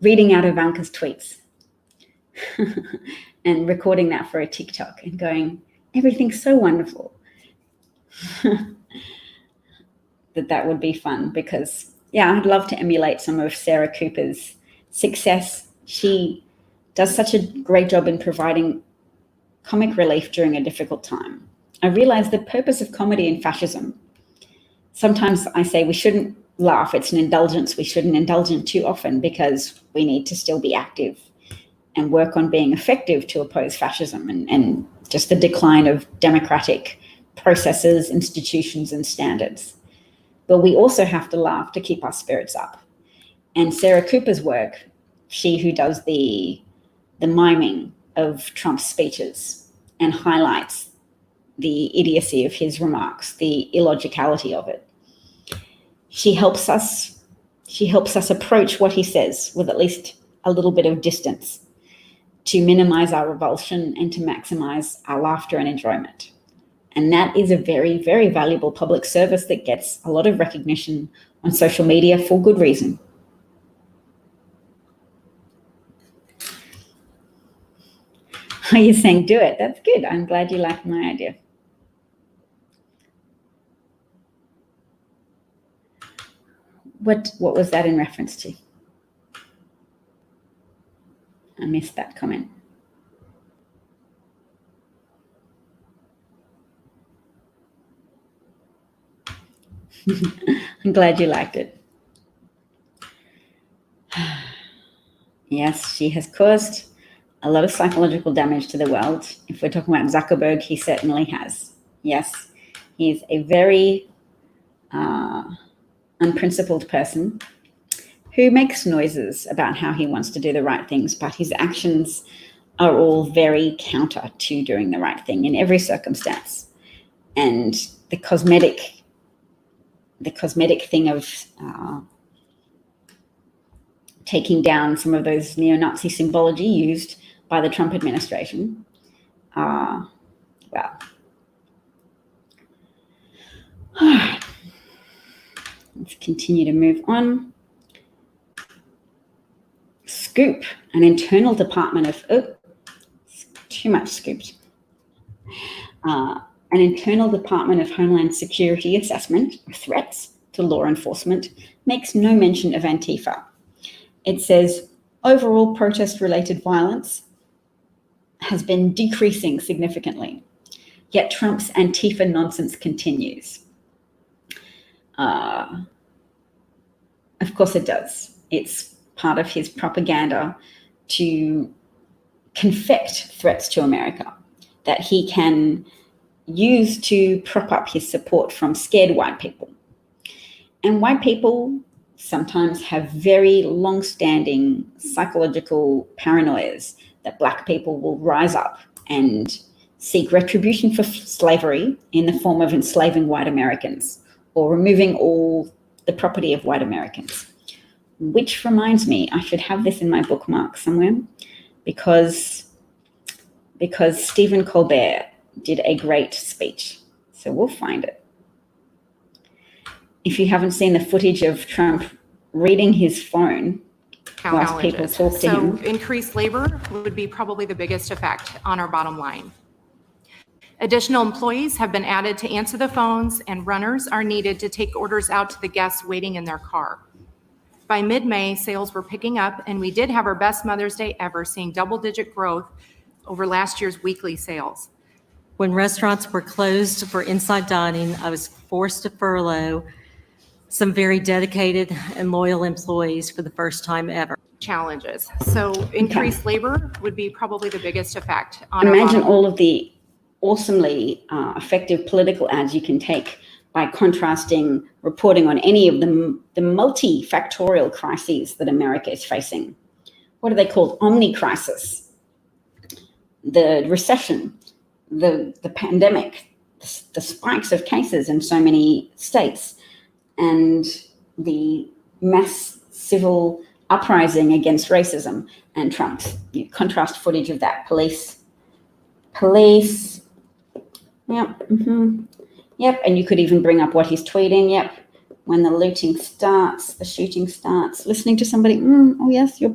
reading out Ivanka's tweets and recording that for a TikTok and going, everything's so wonderful. that would be fun because, yeah, I'd love to emulate some of Sarah Cooper's success. She does such a great job in providing comic relief during a difficult time. I realize the purpose of comedy in fascism. Sometimes I say we shouldn't laugh. It's an indulgence. We shouldn't indulge in too often because we need to still be active and work on being effective to oppose fascism and just the decline of democratic processes, institutions, and standards. But we also have to laugh to keep our spirits up. And Sarah Cooper's work, she who does the miming of Trump's speeches and highlights the idiocy of his remarks, the illogicality of it. She helps us approach what he says with at least a little bit of distance to minimize our revulsion and to maximize our laughter and enjoyment. And that is a very, very valuable public service that gets a lot of recognition on social media for good reason. Are you saying do it? That's good. I'm glad you like my idea. What was that in reference to? I missed that comment. I'm glad you liked it. Yes, she has caused a lot of psychological damage to the world. If we're talking about Zuckerberg, he certainly has. Yes, he's a very unprincipled person who makes noises about how he wants to do the right things, but his actions are all very counter to doing the right thing in every circumstance. And the cosmetic thing of taking down some of those neo-Nazi symbology used by the Trump administration. Well, let's continue to move on. Scoop, an internal department of, too much scooped. An internal Department of Homeland Security assessment of threats to law enforcement makes no mention of Antifa. It says overall protest-related violence has been decreasing significantly, yet Trump's Antifa nonsense continues. Of course it does. It's part of his propaganda to confect threats to America that he can use to prop up his support from scared white people. And white people sometimes have very long-standing psychological paranoias that black people will rise up and seek retribution for slavery in the form of enslaving white Americans or removing all the property of white Americans. Which reminds me, I should have this in my bookmark somewhere because Stephen Colbert did a great speech. So we'll find it. If you haven't seen the footage of Trump reading his phone whilst people talk to him. So increased labor would be probably the biggest effect on our bottom line. Additional employees have been added to answer the phones, and runners are needed to take orders out to the guests waiting in their car. By mid-May, sales were picking up, and we did have our best Mother's Day ever, seeing double-digit growth over last year's weekly sales. When restaurants were closed for inside dining, I was forced to furlough some very dedicated and loyal employees for the first time ever. Challenges. So increased labor would be probably the biggest effect on Imagine all of the awesomely effective political ads you can take by contrasting reporting on any of the multifactorial crises that America is facing. What are they called? Omni-crisis, the recession, the pandemic, the spikes of cases in so many states, and the mass civil uprising against racism and Trump. You contrast footage of that. Police. Yep. Yep. And you could even bring up what he's tweeting. Yep. When the looting starts, the shooting starts, listening to somebody. Oh yes, your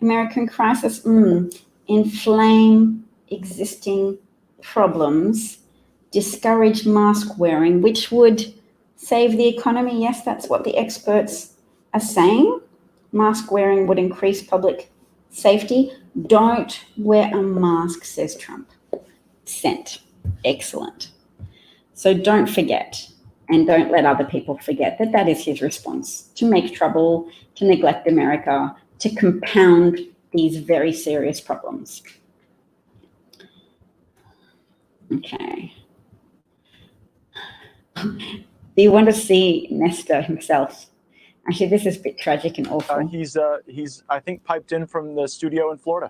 American crisis. Inflame existing problems. Discourage mask wearing, which would save the economy. Yes, that's what the experts are saying. Mask wearing would increase public safety. Don't wear a mask, says Trump. Sent. Excellent. So don't forget, and don't let other people forget that that is his response to make trouble, to neglect America, to compound these very serious problems. Okay. Do you want to see Nestor himself? Actually, this is a bit tragic and awful. He's I think, piped in from the studio in Florida.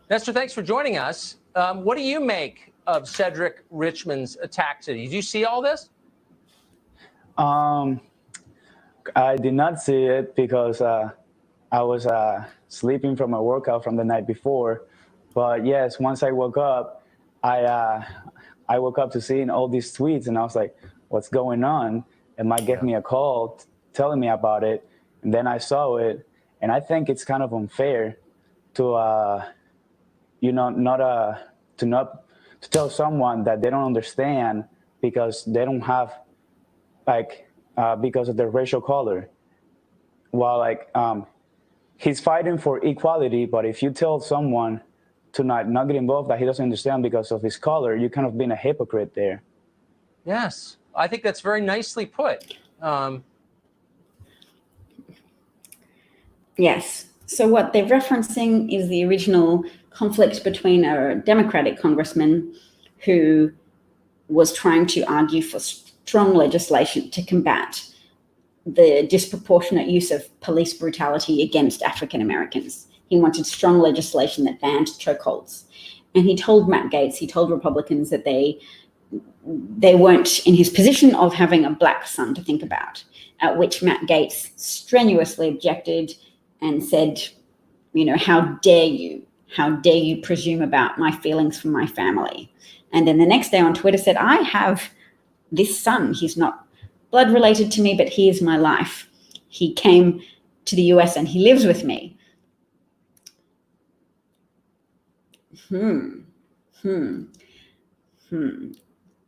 Nestor, thanks for joining us. What do you make of Cedric Richmond's attack today? Did you see all this? I did not see it because I was sleeping from a workout from the night before. But yes, once I woke up, I woke up to seeing all these tweets, and I was like, what's going on? And Mike gave me a call telling me about it, and then I saw it, and I think it's kind of unfair to to tell someone that they don't understand because they don't have because of their racial color. While he's fighting for equality, but if you tell someone to not get involved that he doesn't understand because of his color, you're kind of being a hypocrite there. Yes, I think that's very nicely put. Yes. So what they're referencing is the original conflict between a Democratic congressman who was trying to argue for strong legislation to combat the disproportionate use of police brutality against African Americans. He wanted strong legislation that banned chokeholds. And he told Matt Gaetz, he told Republicans that they weren't in his position of having a black son to think about, at which Matt Gaetz strenuously objected and said, how dare you presume about my feelings for my family? And then the next day on Twitter said, I have this son. He's not blood related to me, but he is my life. He came to the US and he lives with me. And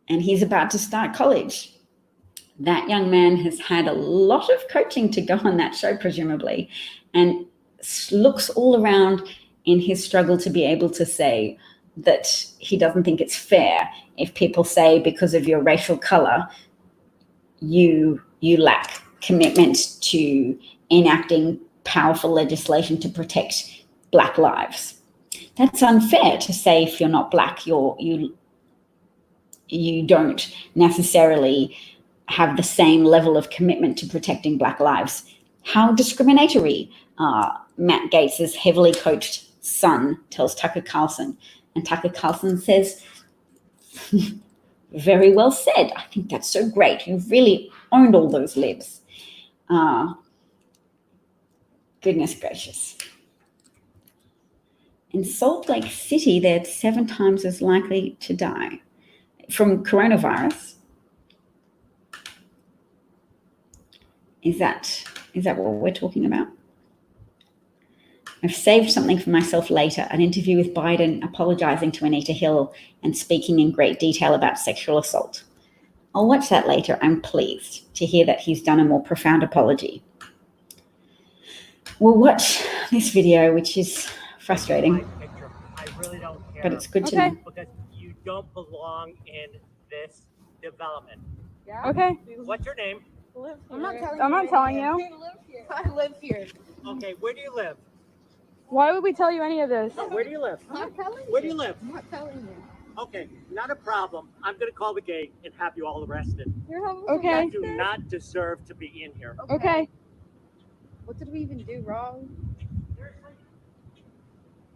he's about to start college. That young man has had a lot of coaching to go on that show, presumably, and looks all around in his struggle to be able to say that he doesn't think it's fair if people say because of your racial color, you lack commitment to enacting powerful legislation to protect Black lives. That's unfair to say if you're not black, you don't necessarily have the same level of commitment to protecting black lives. How discriminatory, Matt Gaetz's heavily coached son tells Tucker Carlson. And Tucker Carlson says, very well said. I think that's so great. You've really owned all those libs. Goodness gracious. In Salt Lake City, they're 7 times as likely to die from coronavirus. Is that what we're talking about? I've saved something for myself later, an interview with Biden apologizing to Anita Hill and speaking in great detail about sexual assault. I'll watch that later. I'm pleased to hear that he's done a more profound apology. We'll watch this video, which is frustrating, I really don't care. but it's good to know. Because you don't belong in this development. Yeah. Okay. What's your name? I'm not telling you. I live here. Okay, where do you live? Why would we tell you any of this? No, where do you live? I'm not telling you. Where do you live? I'm not telling you. Okay, not a problem. I'm going to call the gate and have you all arrested. You're having Okay. You do not deserve to be in here. Okay. What did we even do wrong? Seriously?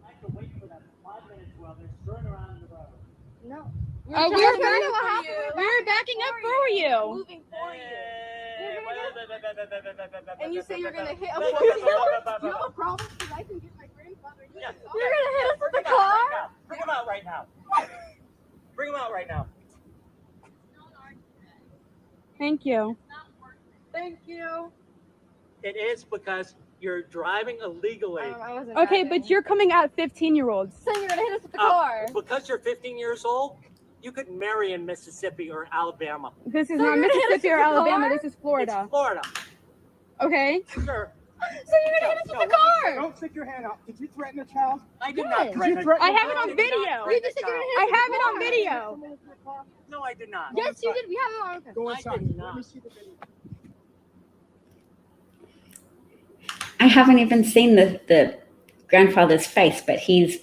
I have to wait for them 5 minutes while they're screwing around the road. No. We were backing up for you. Moving for you. And And you say you're gonna hit us with the car? You have a problem? Because I can get my grandfather. Yeah. You're gonna hit us with the Bring him out car? right now. Bring him out right now. Bring him out right now. Thank you. Thank you. It is because you're driving illegally. I wasn't Okay, driving. but you're coming at 15-year-olds. saying you're gonna hit us with the car. Because you're 15 years old, you could marry in Mississippi or Alabama. This is So not you're gonna hit us Mississippi or with the Alabama. car? This is Florida. It's Florida. Okay. Sure. So you're gonna hit us with the car. Don't stick your hand out. Did you threaten a child? I did Yes. not Did threaten you a- threaten I a have it child? on video. You just said you're gonna hit us I with have the it on car. video. No, I did not. Yes, you did. We have it on. Okay. Go I inside. did Let not. me see the video. I haven't even seen the grandfather's face, but his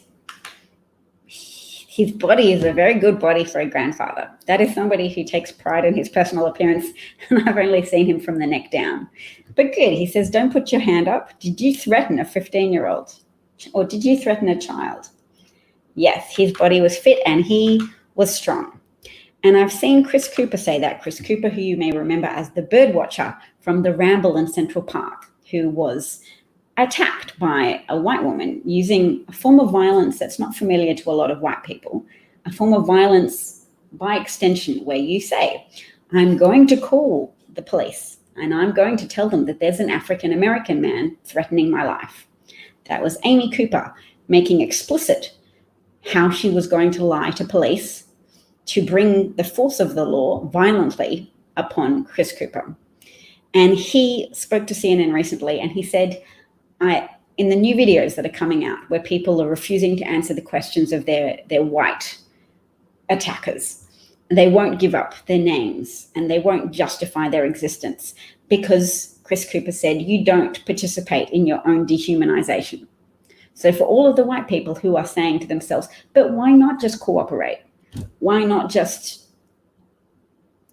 body is a very good body for a grandfather. That is somebody who takes pride in his personal appearance, and I've only seen him from the neck down. But good, he says, don't put your hand up. Did you threaten a 15-year-old? Or did you threaten a child? Yes, his body was fit and he was strong. And I've seen Chris Cooper say that. Chris Cooper, who you may remember as the bird watcher from the Ramble in Central Park, who was attacked by a white woman using a form of violence that's not familiar to a lot of white people, a form of violence by extension where you say, I'm going to call the police and I'm going to tell them that there's an African-American man threatening my life. That was Amy Cooper making explicit how she was going to lie to police to bring the force of the law violently upon Chris Cooper. And he spoke to CNN recently and he said, in the new videos that are coming out where people are refusing to answer the questions of their white attackers, they won't give up their names and they won't justify their existence because Chris Cooper said, you don't participate in your own dehumanization. So for all of the white people who are saying to themselves, but why not just cooperate? Why not just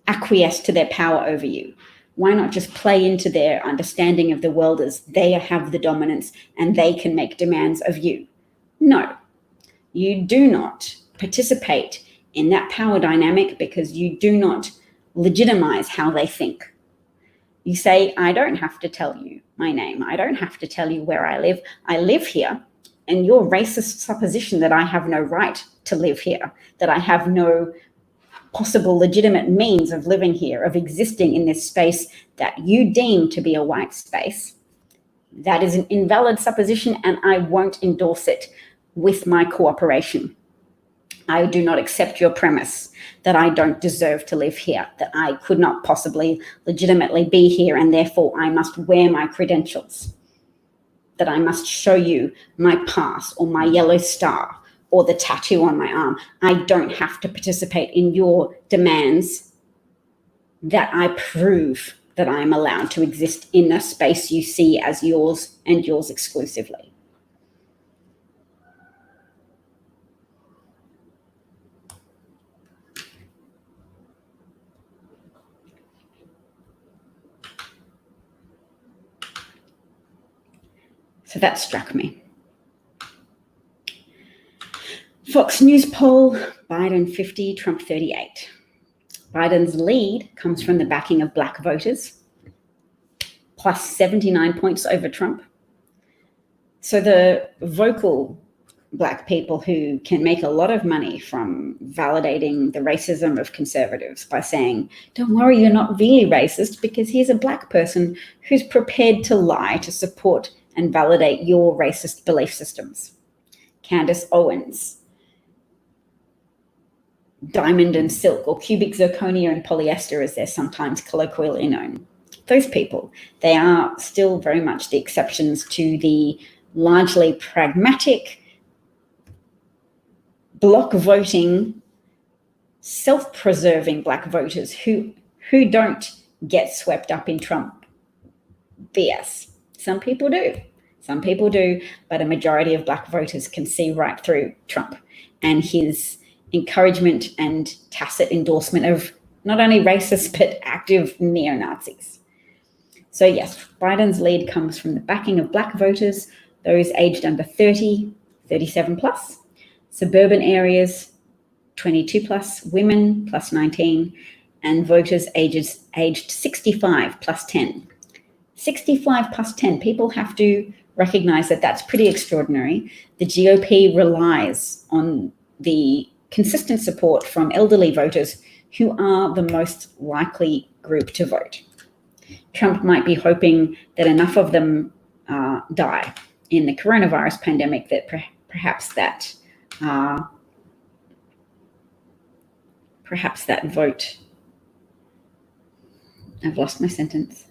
acquiesce to their power over you? Why not just play into their understanding of the world as they have the dominance and they can make demands of you? No, you do not participate in that power dynamic because you do not legitimize how they think. You say, I don't have to tell you my name. I don't have to tell you where I live. I live here. And your racist supposition that I have no right to live here, that I have no possible legitimate means of living here, of existing in this space that you deem to be a white space, that is an invalid supposition and I won't endorse it with my cooperation. I do not accept your premise that I don't deserve to live here, that I could not possibly legitimately be here and therefore I must wear my credentials, that I must show you my pass or my yellow star or the tattoo on my arm. I don't have to participate in your demands that I prove that I am allowed to exist in a space you see as yours and yours exclusively. So that struck me. Fox News poll, Biden 50, Trump 38. Biden's lead comes from the backing of black voters, plus 79 points over Trump. So the vocal black people who can make a lot of money from validating the racism of conservatives by saying, don't worry, you're not really racist because here's a black person who's prepared to lie to support and validate your racist belief systems. Candace Owens, diamond and silk, or cubic zirconia and polyester as they're sometimes colloquially known. Those people, they are still very much the exceptions to the largely pragmatic, block voting, self-preserving black voters who don't get swept up in Trump BS. Some people do, but a majority of black voters can see right through Trump and his encouragement and tacit endorsement of not only racist, but active neo-Nazis. So yes, Biden's lead comes from the backing of black voters, those aged under 30, 37 plus, suburban areas, 22 plus, women plus 19, and voters aged 65 plus 10. 65 plus 10, people have to recognize that that's pretty extraordinary. The GOP relies on the consistent support from elderly voters who are the most likely group to vote. Trump might be hoping that enough of them die in the coronavirus pandemic that perhaps that vote. I've lost my sentence.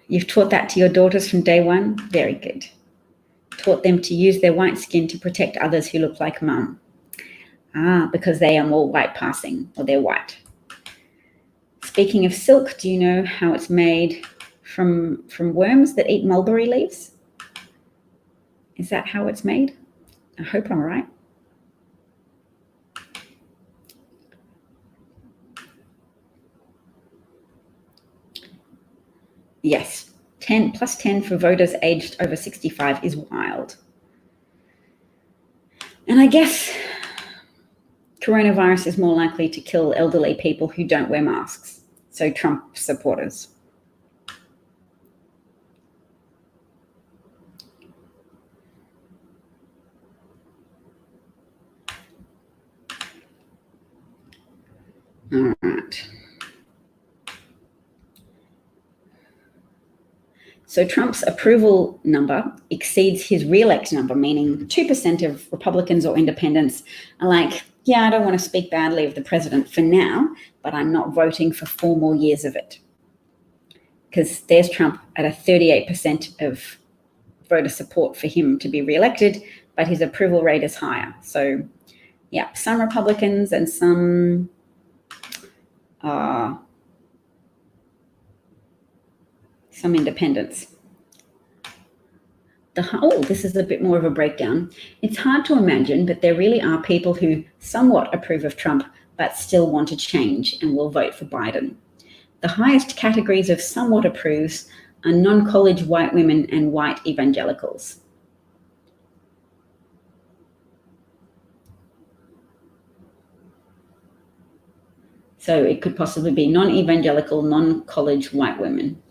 You've taught that to your daughters from day one? Very good. Taught them to use their white skin to protect others who look like mum. Because they are more white passing, or they're white. Speaking of silk, do you know how it's made from worms that eat mulberry leaves? Is that how it's made? I hope I'm right. Yes, 10 plus 10 for voters aged over 65 is wild. And I guess coronavirus is more likely to kill elderly people who don't wear masks, so Trump supporters. All right. So Trump's approval number exceeds his re-elect number, meaning 2% of Republicans or independents are like, yeah, I don't want to speak badly of the president for now, but I'm not voting for 4 more years of it. Because there's Trump at a 38% of voter support for him to be re-elected, but his approval rate is higher. So yeah, some Republicans and some independents. This is a bit more of a breakdown. It's hard to imagine, but there really are people who somewhat approve of Trump, but still want to change and will vote for Biden. The highest categories of somewhat approves are non-college white women and white evangelicals. So it could possibly be non-evangelical, non-college white women.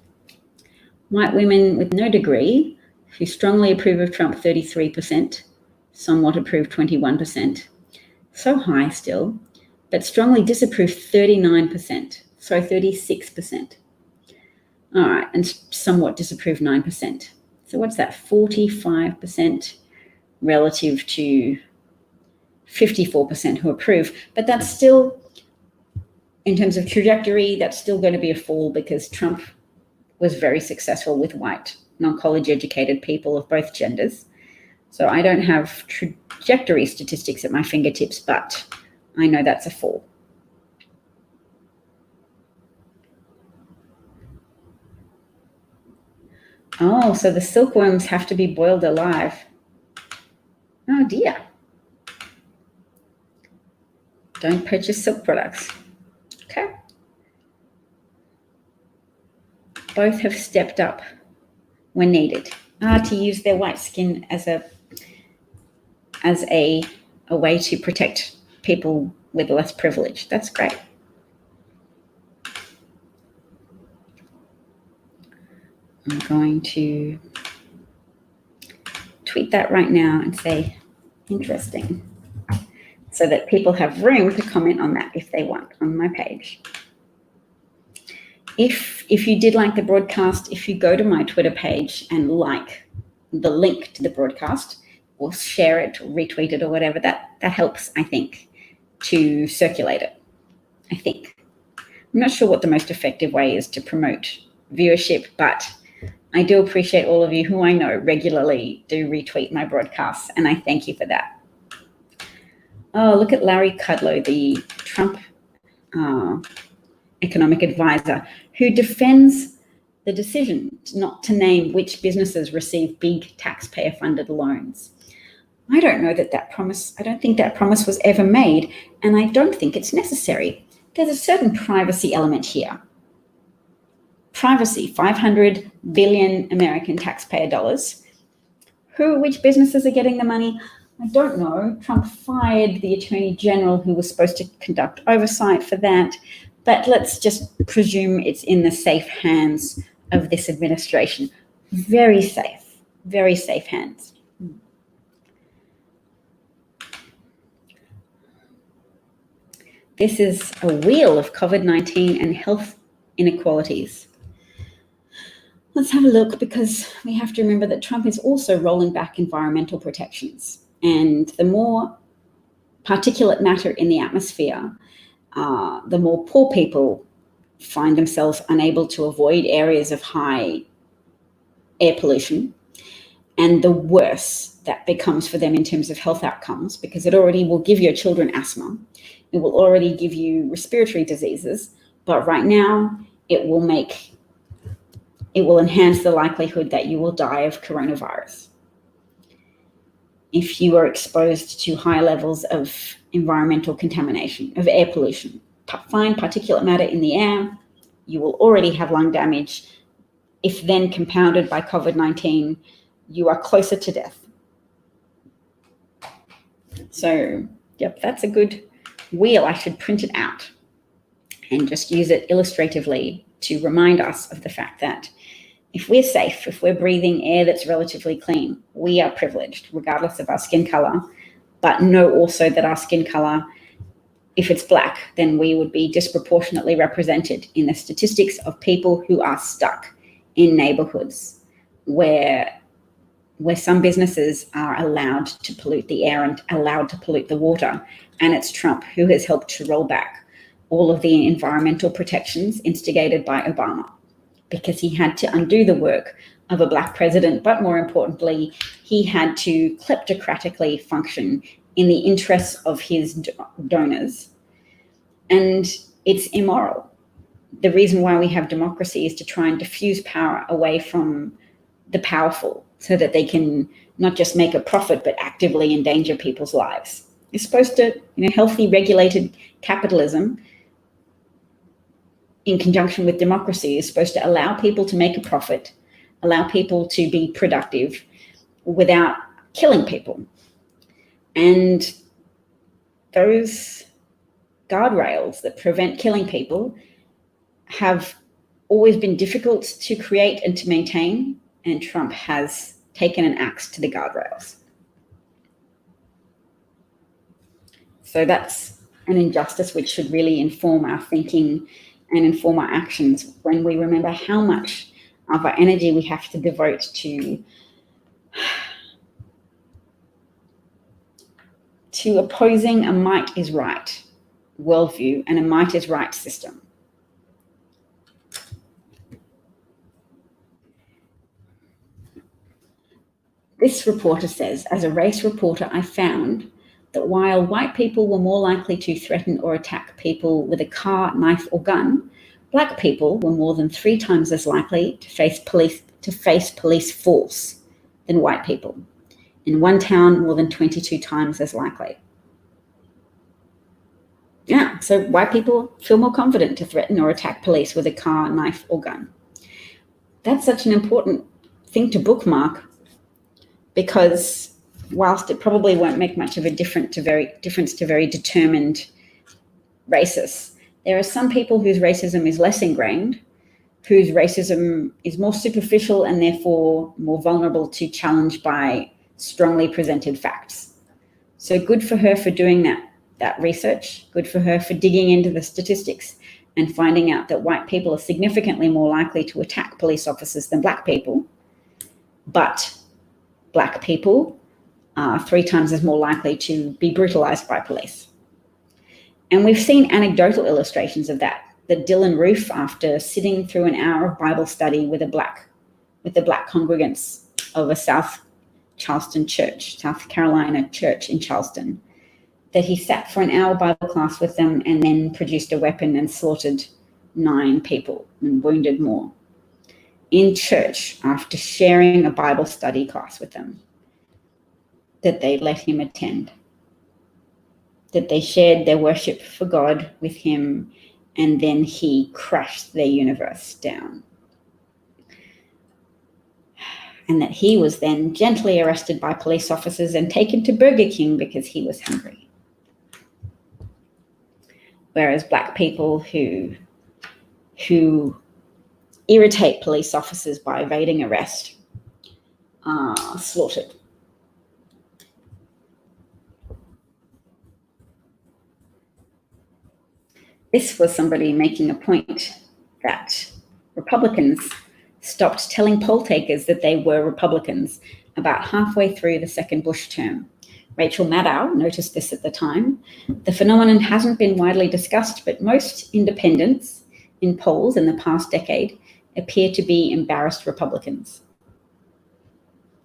White women with no degree who strongly approve of Trump, 33%, somewhat approve, 21%. So high still, but strongly disapprove, 39%, so 36%. All right, and somewhat disapprove, 9%. So what's that, 45% relative to 54% who approve, but that's still, in terms of trajectory, that's still going to be a fall because Trump was very successful with white, non-college educated people of both genders. So I don't have trajectory statistics at my fingertips, but I know that's a fall. Oh, so the silkworms have to be boiled alive. Oh dear. Don't purchase silk products. Okay. Both have stepped up when needed to use their white skin as a way to protect people with less privilege. That's great. I'm going to tweet that right now and say, interesting, so that people have room to comment on that if they want on my page. If you did like the broadcast, if you go to my Twitter page and like the link to the broadcast, or share it, or retweet it, or whatever, that helps, I think, to circulate it, I think. I'm not sure what the most effective way is to promote viewership, but I do appreciate all of you who I know regularly do retweet my broadcasts, and I thank you for that. Oh, look at Larry Kudlow, the Trump economic advisor, who defends the decision not to name which businesses receive big taxpayer-funded loans. I don't know that promise, I don't think that promise was ever made, and I don't think it's necessary. There's a certain privacy element here. Privacy, 500 billion American taxpayer dollars. Which businesses are getting the money? I don't know. Trump fired the Attorney General who was supposed to conduct oversight for that, but let's just presume it's in the safe hands of this administration. Very safe hands. This is a wheel of COVID-19 and health inequalities. Let's have a look, because we have to remember that Trump is also rolling back environmental protections. And the more particulate matter in the atmosphere, the more poor people find themselves unable to avoid areas of high air pollution, and the worse that becomes for them in terms of health outcomes, because it already will give your children asthma. It will already give you respiratory diseases, but right now it will enhance the likelihood that you will die of coronavirus. If you are exposed to high levels of environmental contamination, of air pollution, fine particulate matter in the air, you will already have lung damage. If then compounded by COVID-19, you are closer to death. So, yep, that's a good wheel. I should print it out and just use it illustratively to remind us of the fact that if we're safe, if we're breathing air that's relatively clean, we are privileged regardless of our skin color. But know also that our skin color, if it's black, then we would be disproportionately represented in the statistics of people who are stuck in neighborhoods where some businesses are allowed to pollute the air and allowed to pollute the water. And it's Trump who has helped to roll back all of the environmental protections instigated by Obama, because he had to undo the work of a black president, but more importantly, he had to kleptocratically function in the interests of his donors. And it's immoral. The reason why we have democracy is to try and diffuse power away from the powerful so that they can not just make a profit, but actively endanger people's lives. It's supposed to, healthy, regulated capitalism in conjunction with democracy is supposed to allow people to make a profit, allow people to be productive without killing people. And those guardrails that prevent killing people have always been difficult to create and to maintain, and Trump has taken an axe to the guardrails. So that's an injustice which should really inform our thinking and inform our actions when we remember how much of our energy we have to devote to opposing a might is right worldview and a might is right system. This reporter says, as a race reporter, I found that while white people were more likely to threaten or attack people with a car, knife, or gun, black people were more than 3 times as likely to face police force than white people. In one town, more than 22 times as likely. Yeah, so white people feel more confident to threaten or attack police with a car, knife, or gun. that's such an important thing to bookmark, because whilst it probably won't make much of a difference to very determined racists, there are some people whose racism is less ingrained, whose racism is more superficial and therefore more vulnerable to challenge by strongly presented facts. So good for her for doing that research, good for her for digging into the statistics and finding out that white people are significantly more likely to attack police officers than black people, but black people are 3 times as more likely to be brutalized by police. And we've seen anecdotal illustrations of that Dylan Roof, after sitting through an hour of Bible study with the black congregants of a South Carolina church in Charleston, that he sat for an hour Bible class with them and then produced a weapon and slaughtered 9 people and wounded more in church after sharing a Bible study class with them that they let him attend, that they shared their worship for God with him, and then he crushed their universe down. And that he was then gently arrested by police officers and taken to Burger King because he was hungry. Whereas black people who irritate police officers by evading arrest are slaughtered. This was somebody making a point that Republicans stopped telling poll takers that they were Republicans about halfway through the second Bush term. Rachel Maddow noticed this at the time. The phenomenon hasn't been widely discussed, but most independents in polls in the past decade appear to be embarrassed Republicans.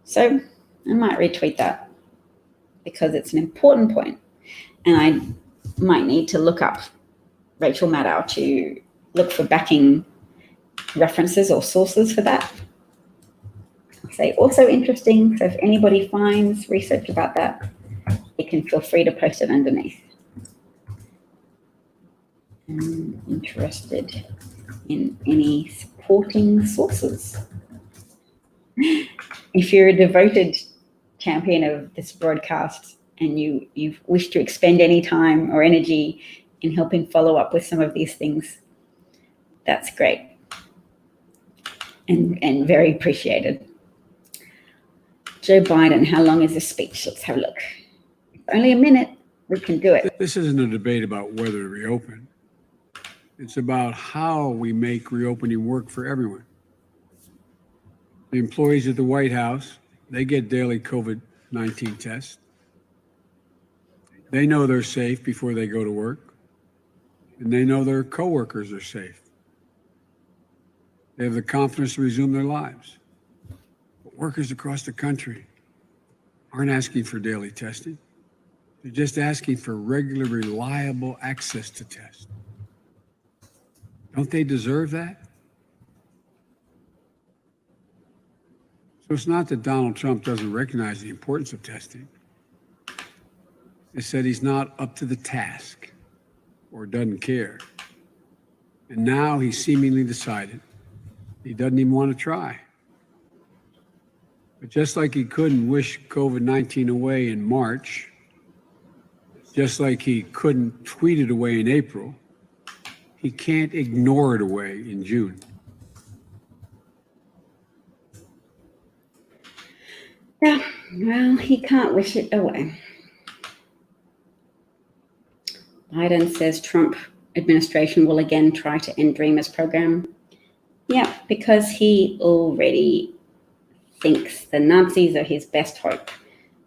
So I might retweet that because it's an important point, and I might need to look up Rachel Maddow to look for backing references or sources for that. I'll say also interesting, so if anybody finds research about that, you can feel free to post it underneath. I'm interested in any supporting sources. If you're a devoted champion of this broadcast and you wish to expend any time or energy in helping follow up with some of these things, that's great and very appreciated. Joe Biden, how long is this speech? Let's have a look. Only a minute, we can do it. This isn't a debate about whether to reopen. It's about how we make reopening work for everyone. The employees at the White House, they get daily COVID-19 tests. They know they're safe before they go to work, and they know their coworkers are safe. They have the confidence to resume their lives. But workers across the country aren't asking for daily testing. They're just asking for regular, reliable access to tests. Don't they deserve that? So it's not that Donald Trump doesn't recognize the importance of testing. It's that he's not up to the task or doesn't care. And now he's seemingly decided he doesn't even want to try. But just like he couldn't wish COVID-19 away in March, just like he couldn't tweet it away in April, he can't ignore it away in June. Yeah, well, he can't wish it away. Biden says Trump administration will again try to end Dreamers program. Yeah, because he already thinks the Nazis are his best hope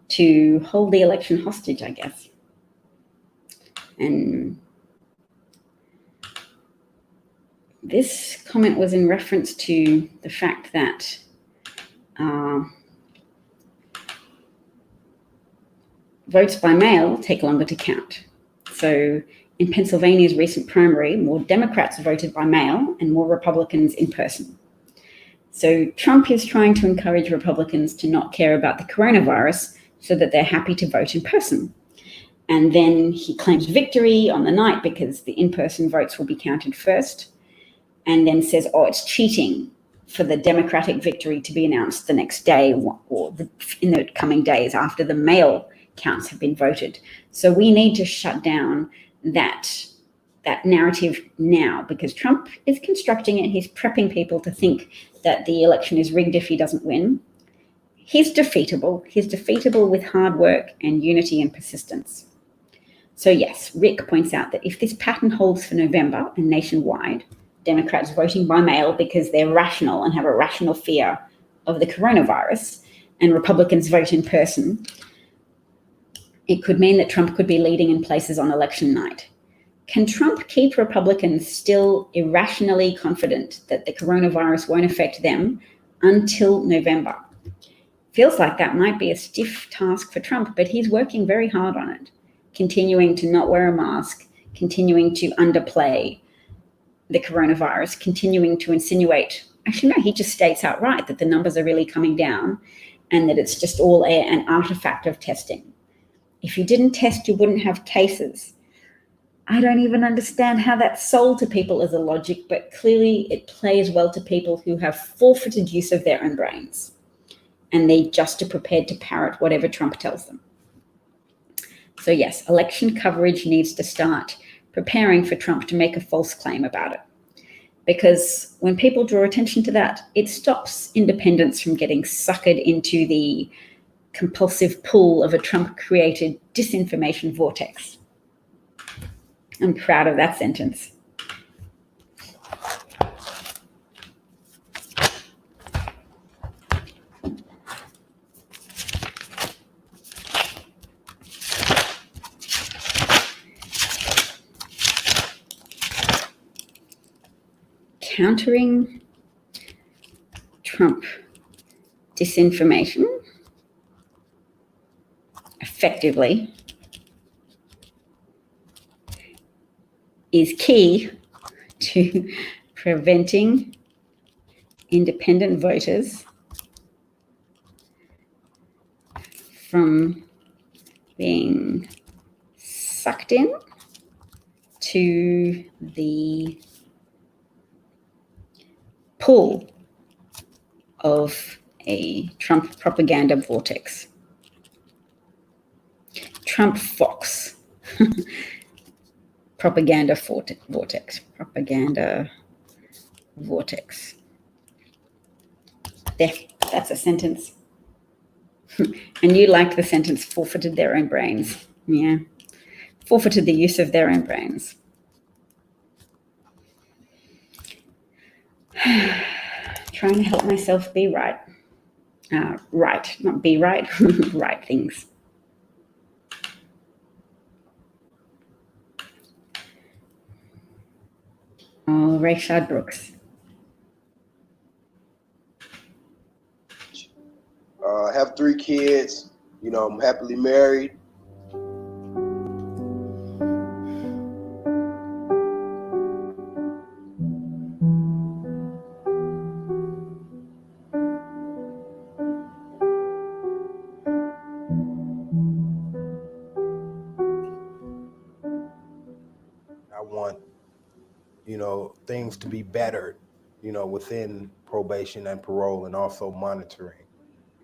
to hold the election hostage, I guess. And this comment was in reference to the fact that votes by mail take longer to count. So in Pennsylvania's recent primary, more Democrats voted by mail and more Republicans in person. So Trump is trying to encourage Republicans to not care about the coronavirus so that they're happy to vote in person. And then he claims victory on the night because the in-person votes will be counted first, and then says, oh, it's cheating for the Democratic victory to be announced the next day or in the coming days after the mail counts have been voted. So we need to shut down that narrative now, because Trump is constructing it. He's prepping people to think that the election is rigged if he doesn't win. He's defeatable. He's defeatable with hard work and unity and persistence. So yes, Rick points out that if this pattern holds for November and nationwide, Democrats voting by mail because they're rational and have a rational fear of the coronavirus, and Republicans vote in person, it could mean that Trump could be leading in places on election night. Can Trump keep Republicans still irrationally confident that the coronavirus won't affect them until November? Feels like that might be a stiff task for Trump, but he's working very hard on it, continuing to not wear a mask, continuing to underplay the coronavirus, continuing to insinuate, actually no, he just states outright that the numbers are really coming down and that it's just all an artifact of testing. If you didn't test, you wouldn't have cases. I don't even understand how that's sold to people as a logic, but clearly it plays well to people who have forfeited use of their own brains, and they just are prepared to parrot whatever Trump tells them. So yes, election coverage needs to start preparing for Trump to make a false claim about it. Because when people draw attention to that, it stops independents from getting suckered into the compulsive pull of a Trump-created disinformation vortex. I'm proud of that sentence. Countering Trump disinformation effectively is key to preventing independent voters from being sucked in to the pull of a Trump propaganda vortex. Trump Fox. Propaganda vortex. Propaganda vortex. There, that's a sentence. And you liked the sentence, forfeited their own brains. Yeah. Forfeited the use of their own brains. Trying to help myself be right. Right, not be right, right things. Oh, Rayshard Brooks. I have 3 kids. You know, I'm happily married. I want, you know, things to be better, you know, within probation and parole, and also monitoring.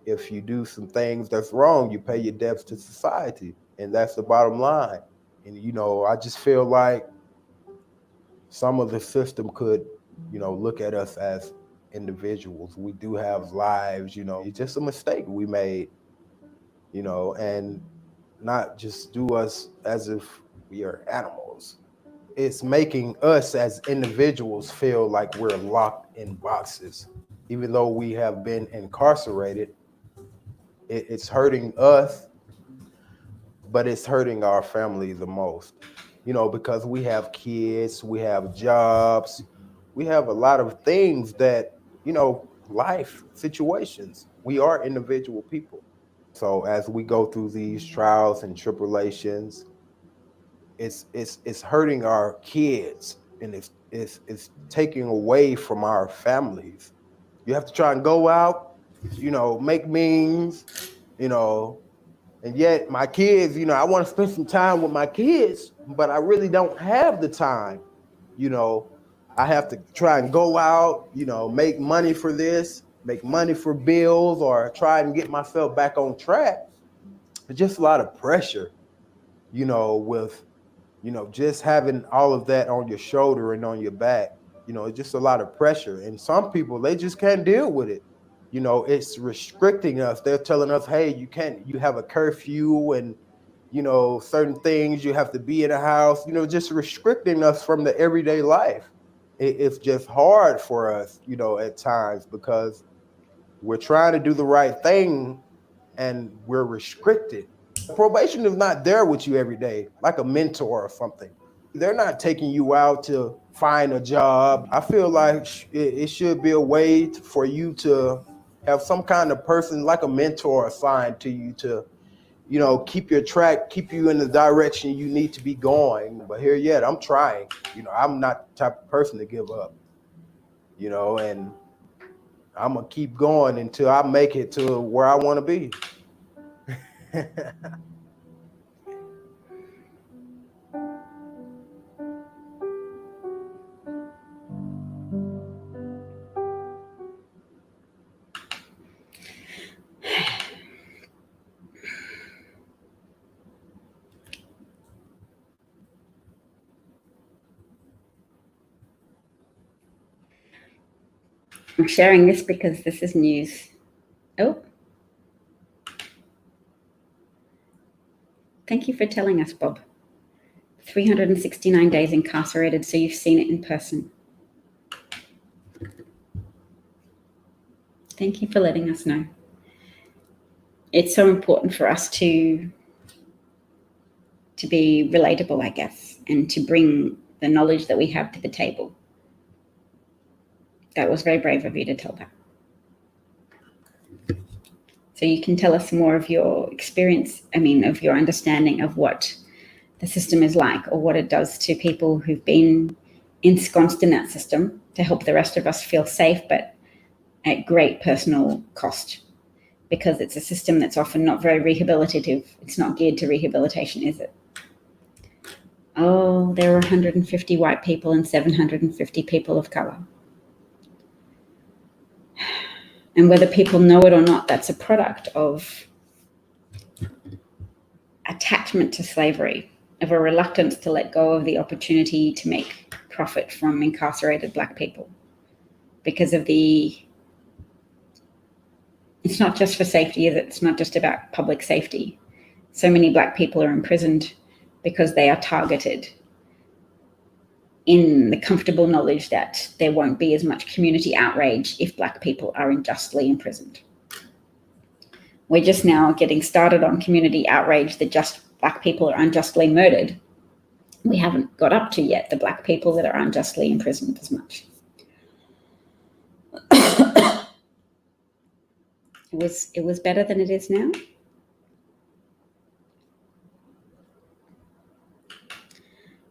If you do some things that's wrong, you pay your debts to society, and that's the bottom line. And, you know, I just feel like some of the system could, you know, look at us as individuals. We do have lives, you know, it's just a mistake we made, you know, and not just do us as if we are animals. It's making us as individuals feel like we're locked in boxes. Even though we have been incarcerated, it's hurting us, but it's hurting our family the most. You know, because we have kids, we have jobs, we have a lot of things that, you know, life situations. We are individual people. So as we go through these trials and tribulations, it's hurting our kids, and it's taking away from our families. You have to try and go out, you know, make means, you know, and yet my kids, you know, I want to spend some time with my kids, but I really don't have the time. You know, I have to try and go out, you know, make money for this, make money for bills, or try and get myself back on track. It's just a lot of pressure, you know, with, you know, just having all of that on your shoulder and on your back. You know, it's just a lot of pressure. And some people, they just can't deal with it. You know, it's restricting us. They're telling us, hey, you have a curfew and, you know, certain things, you have to be in a house, you know, just restricting us from the everyday life. It's just hard for us, you know, at times, because we're trying to do the right thing and we're restricted. Probation is not there with you every day, like a mentor or something. They're not taking you out to find a job. I feel like it should be a way for you to have some kind of person like a mentor assigned to you to, you know, keep your track, keep you in the direction you need to be going. But here yet, I'm trying. You know, I'm not the type of person to give up, you know, and I'm going to keep going until I make it to where I want to be. I'm sharing this because this is news. Oh. Thank you for telling us, Bob. 369 days incarcerated, so you've seen it in person. Thank you for letting us know. It's so important for us to be relatable, I guess, and to bring the knowledge that we have to the table. That was very brave of you to tell that. So you can tell us more of your experience, of your understanding of what the system is like, or what it does to people who've been ensconced in that system to help the rest of us feel safe, but at great personal cost, because it's a system that's often not very rehabilitative. It's not geared to rehabilitation, is it? Oh, there were 150 white people and 750 people of color. And whether people know it or not, that's a product of attachment to slavery, of a reluctance to let go of the opportunity to make profit from incarcerated Black people. Because of it's not just for safety, is it? It's not just about public safety. So many Black people are imprisoned because they are targeted in the comfortable knowledge that there won't be as much community outrage if Black people are unjustly imprisoned. We're just now getting started on community outrage that just Black people are unjustly murdered. We haven't got up to yet the Black people that are unjustly imprisoned as much. It was better than it is now.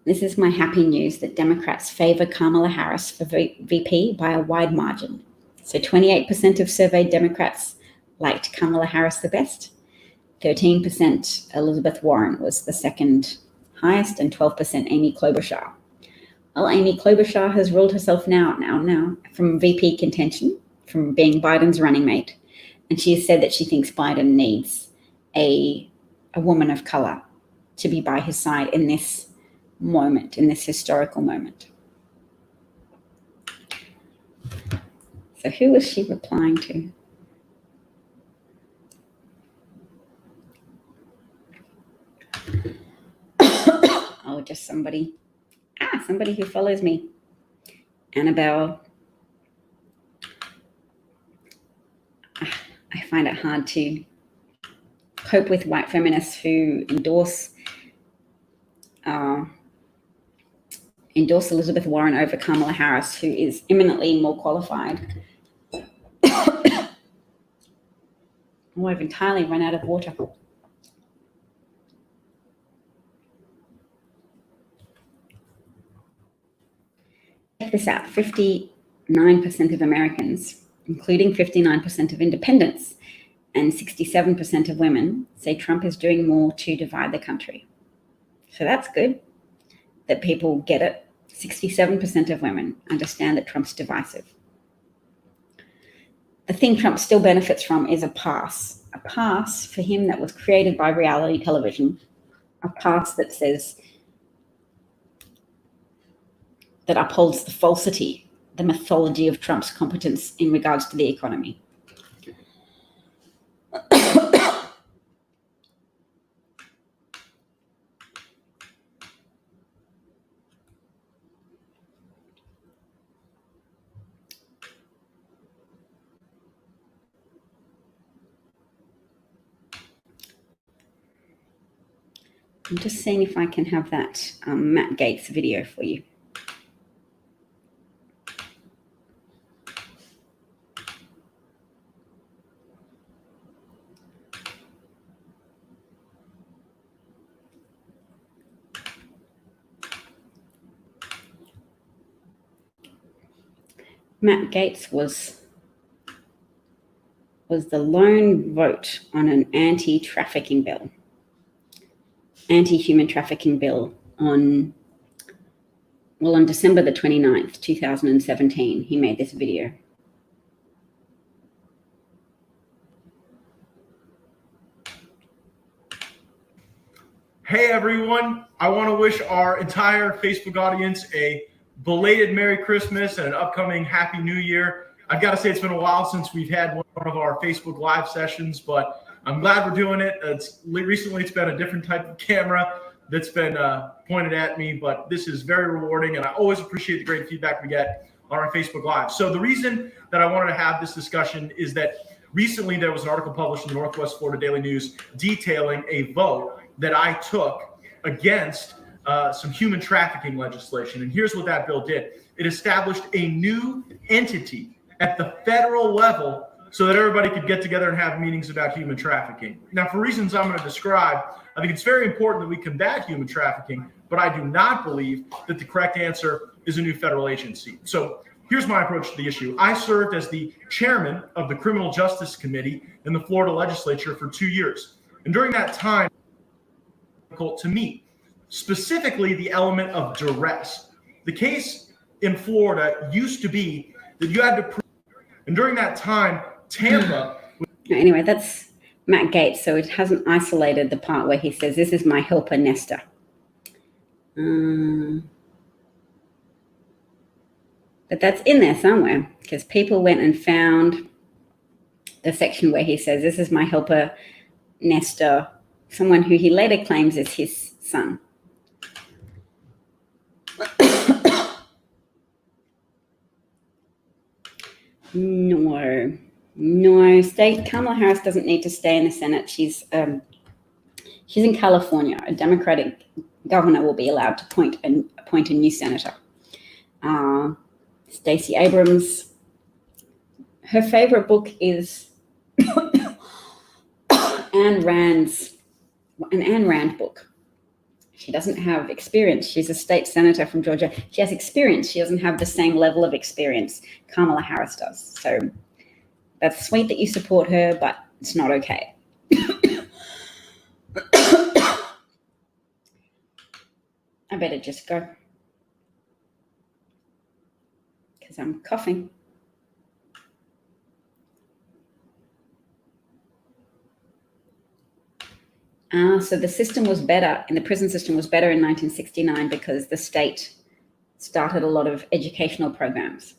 This is my happy news that Democrats favor Kamala Harris for VP by a wide margin. So 28% of surveyed Democrats liked Kamala Harris the best. 13% Elizabeth Warren was the second highest, and 12% Amy Klobuchar. Well, Amy Klobuchar has ruled herself now from VP contention, from being Biden's running mate. And she has said that she thinks Biden needs a woman of color to be by his side in this moment, in this historical moment. So who was she replying to? Oh, just somebody who follows me. Annabelle. I find it hard to cope with white feminists who endorse Elizabeth Warren over Kamala Harris, who is eminently more qualified. Oh, I've entirely run out of water. Check this out, 59% of Americans, including 59% of independents and 67% of women, say Trump is doing more to divide the country. So that's good that people get it. 67% of women understand that Trump's divisive. The thing Trump still benefits from is a pass for him that was created by reality television, a pass that says, that upholds the falsity, the mythology of Trump's competence in regards to the economy. I'm just seeing if I can have that Matt Gaetz video for you. Matt Gaetz was the lone vote on an anti-trafficking bill, anti-human trafficking bill on December the 29th, 2017. He made this video. Hey everyone, I want to wish our entire Facebook audience a belated Merry Christmas and an upcoming Happy New Year. I've got to say it's been a while since we've had one of our Facebook Live sessions, but I'm glad we're doing it. Recently it's been a different type of camera that's been pointed at me, but this is very rewarding, and I always appreciate the great feedback we get on our Facebook Live. So the reason that I wanted to have this discussion is that recently there was an article published in the Northwest Florida Daily News detailing a vote that I took against some human trafficking legislation. And here's what that bill did. It established a new entity at the federal level so that everybody could get together and have meetings about human trafficking. Now, for reasons I'm going to describe, I think it's very important that we combat human trafficking, but I do not believe that the correct answer is a new federal agency. So here's my approach to the issue. I served as the chairman of the Criminal Justice Committee in the Florida legislature for 2 years. And during that time, difficult to meet. Specifically, the element of duress. The case in Florida used to be that you had to prove, and during that time, Tampa. Anyway, that's Matt Gaetz, so it hasn't isolated the part where he says, "This is my helper, Nesta." But that's in there somewhere, because people went and found the section where he says, "This is my helper, Nesta," someone who he later claims is his son. No. Kamala Harris doesn't need to stay in the Senate. She's in California. A Democratic governor will be allowed to appoint a new senator. Stacey Abrams, her favorite book is an Ayn Rand book. She doesn't have experience. She's a state senator from Georgia. She has experience. She doesn't have the same level of experience Kamala Harris does. So that's sweet that you support her, but it's not okay. I better just go, because I'm coughing. So the system was better, and the prison system was better in 1969 because the state started a lot of educational programs,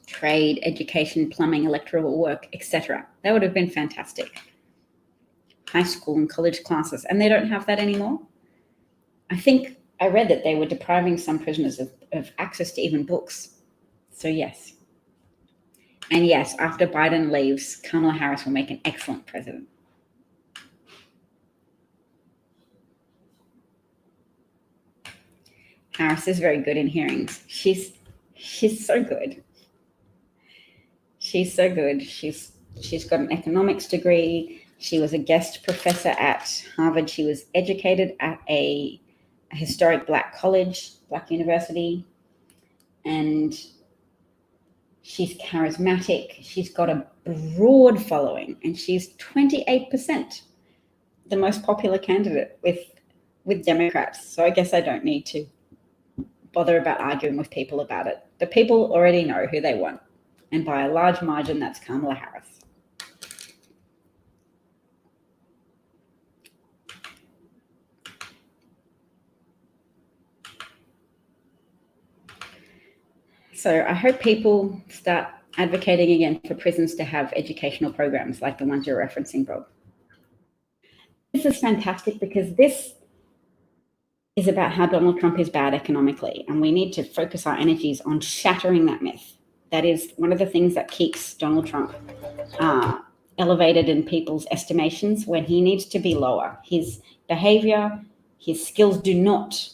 trade, education, plumbing, electrical work, etc. That would have been fantastic. High school and college classes, and they don't have that anymore. I think I read that they were depriving some prisoners of access to even books. So yes. And yes, after Biden leaves, Kamala Harris will make an excellent president. Harris is very good in hearings. She's so good. She's so good. She's got an economics degree. She was a guest professor at Harvard. She was educated at a historic Black college, Black university, and she's charismatic. She's got a broad following, and she's 28%, the most popular candidate with Democrats. So I guess I don't need to bother about arguing with people about it. The people already know who they want. And by a large margin, that's Kamala Harris. So I hope people start advocating again for prisons to have educational programs like the ones you're referencing, Bob. This is fantastic because this is about how Donald Trump is bad economically, and we need to focus our energies on shattering that myth. That is one of the things that keeps Donald Trump elevated in people's estimations when he needs to be lower. His behavior, his skills do not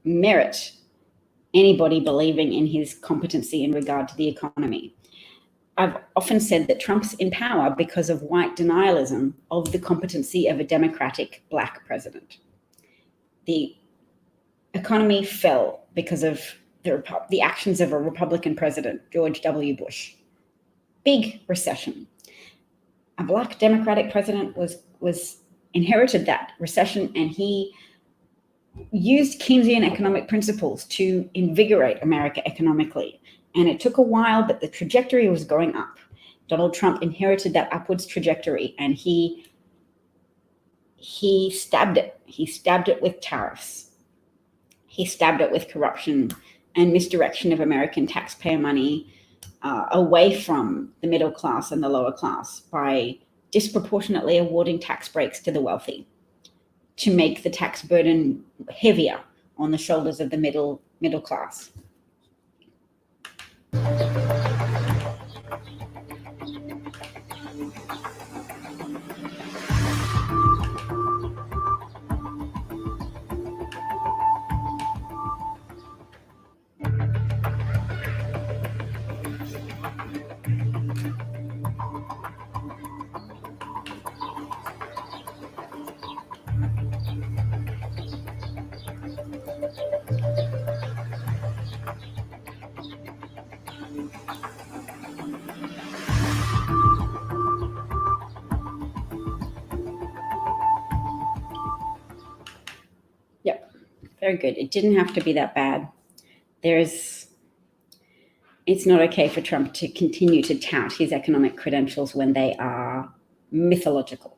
merit anybody believing in his competency in regard to the economy. I've often said that Trump's in power because of white denialism of the competency of a Democratic Black president. The economy fell because of the actions of a Republican president, George W. Bush. Big recession. A Black Democratic president was inherited that recession, and he used Keynesian economic principles to invigorate America economically. And it took a while, but the trajectory was going up. Donald Trump inherited that upwards trajectory, and he stabbed it. He stabbed it with tariffs. He stabbed it with corruption and misdirection of American taxpayer money away from the middle class and the lower class by disproportionately awarding tax breaks to the wealthy to make the tax burden heavier on the shoulders of the middle class. Yep, very good. It didn't have to be that bad. It's not okay for Trump to continue to tout his economic credentials when they are mythological.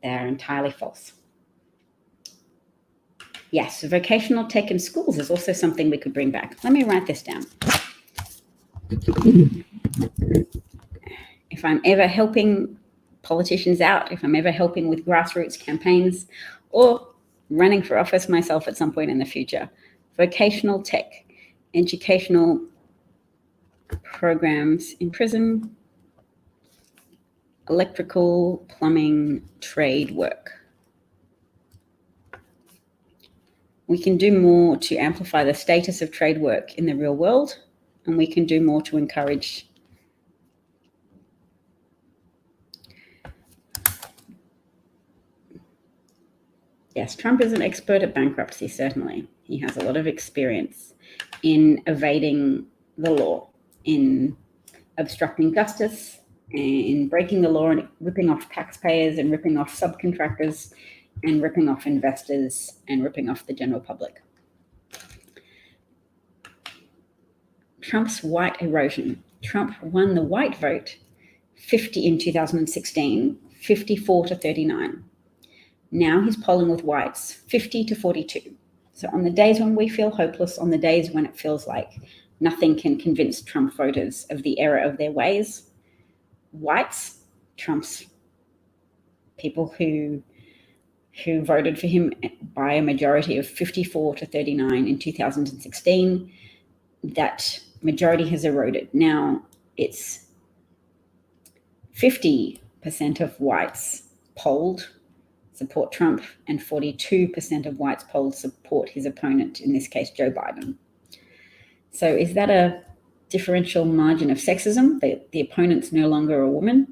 They're entirely false. Yes, vocational tech in schools is also something we could bring back. Let me write this down. If I'm ever helping politicians out, if I'm ever helping with grassroots campaigns, or running for office myself at some point in the future, vocational tech, educational programs in prison, electrical, plumbing, trade work. We can do more to amplify the status of trade work in the real world, and we can do more to encourage Yes, Trump is an expert at bankruptcy, certainly. He has a lot of experience in evading the law, in obstructing justice, in breaking the law and ripping off taxpayers and ripping off subcontractors and ripping off investors and ripping off the general public. Trump's white erosion. Trump won the white vote 50 in 2016, 54 to 39. Now he's polling with whites 50 to 42. So on the days when we feel hopeless, on the days when it feels like nothing can convince Trump voters of the error of their ways, whites, Trump's people who voted for him by a majority of 54 to 39 in 2016, that majority has eroded. Now it's 50% of whites polled support Trump, and 42% of whites polled support his opponent, in this case, Joe Biden. So is that a differential margin of sexism? The opponent's no longer a woman?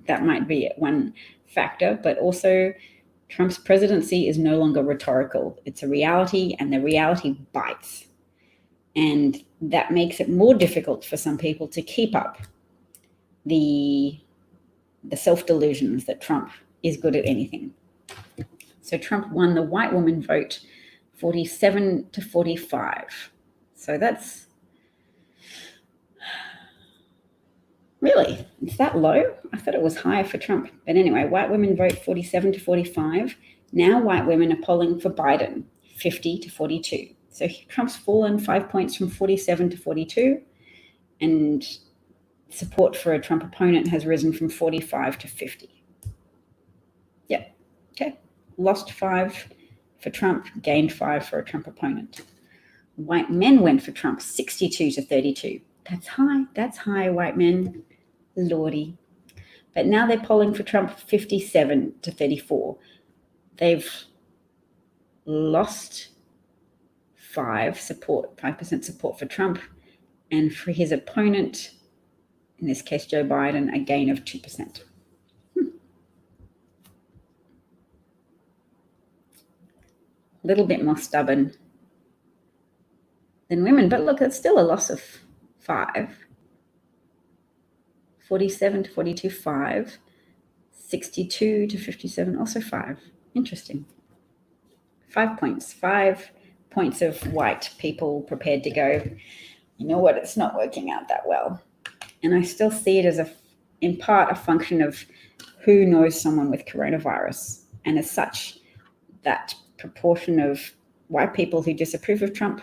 That might be one factor, but also Trump's presidency is no longer rhetorical. It's a reality, and the reality bites. And that makes it more difficult for some people to keep up the self-delusions that Trump is good at anything. So Trump won the white woman vote 47 to 45. So that's really, it's that low? I thought it was higher for Trump. But anyway, white women vote 47 to 45. Now white women are polling for Biden, 50 to 42. So Trump's fallen 5 points from 47 to 42. And support for a Trump opponent has risen from 45 to 50. Yeah, okay. Lost 5 for Trump, gained 5 for a Trump opponent. White men went for Trump, 62 to 32. That's high, white men. Lordy. But now they're polling for Trump, 57 to 34. They've lost 5% support for Trump, and for his opponent, in this case Joe Biden, a gain of 2%. A little bit more stubborn than women, but look, it's still a loss of 5. 47 to 42, 5. 62 to 57, also 5. Interesting. 5 points. 5 points of white people prepared to go, you know what, it's not working out that well. And I still see it as in part a function of who knows someone with coronavirus. And as such, that proportion of white people who disapprove of Trump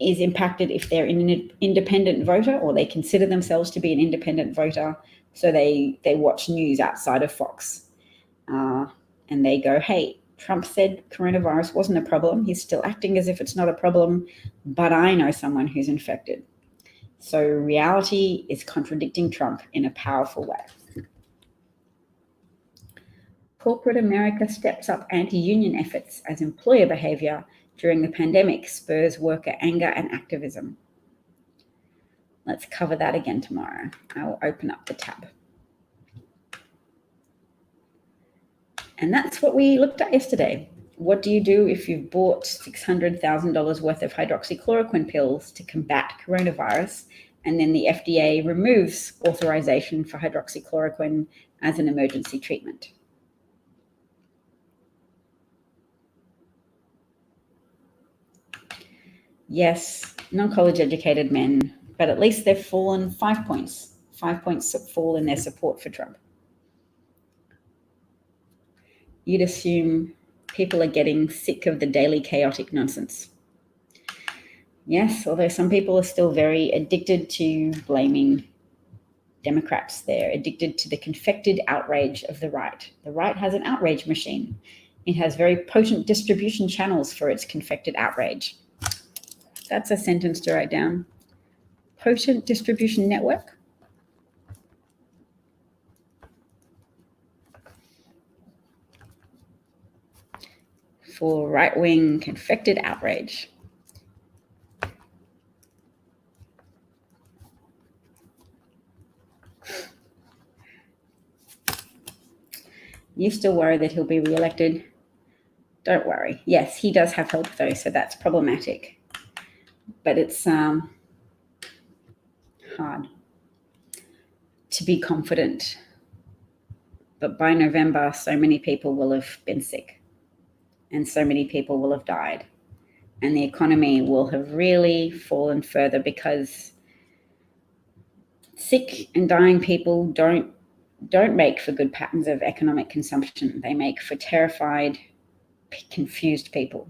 is impacted if they're an independent voter, or they consider themselves to be an independent voter. So they watch news outside of Fox. And they go, hey, Trump said coronavirus wasn't a problem. He's still acting as if it's not a problem, but I know someone who's infected. So reality is contradicting Trump in a powerful way. Corporate America steps up anti-union efforts as employer behavior during the pandemic spurs worker anger and activism. Let's cover that again tomorrow. I will open up the tab. And that's what we looked at yesterday. What do you do if you've bought $600,000 worth of hydroxychloroquine pills to combat coronavirus, and then the FDA removes authorization for hydroxychloroquine as an emergency treatment? Yes, non-college educated men, but at least they've fallen 5 points. 5 points fall in their support for Trump. You'd assume people are getting sick of the daily chaotic nonsense. Yes, although some people are still very addicted to blaming Democrats. They're addicted to the confected outrage of the right. The right has an outrage machine. It has very potent distribution channels for its confected outrage. That's a sentence to write down. Potent distribution network. For right-wing confected outrage. You still worry that he'll be reelected? Don't worry. Yes, he does have help though, so that's problematic. But it's hard to be confident. But by November, so many people will have been sick. And so many people will have died. And the economy will have really fallen further, because sick and dying people don't make for good patterns of economic consumption. They make for terrified, confused people.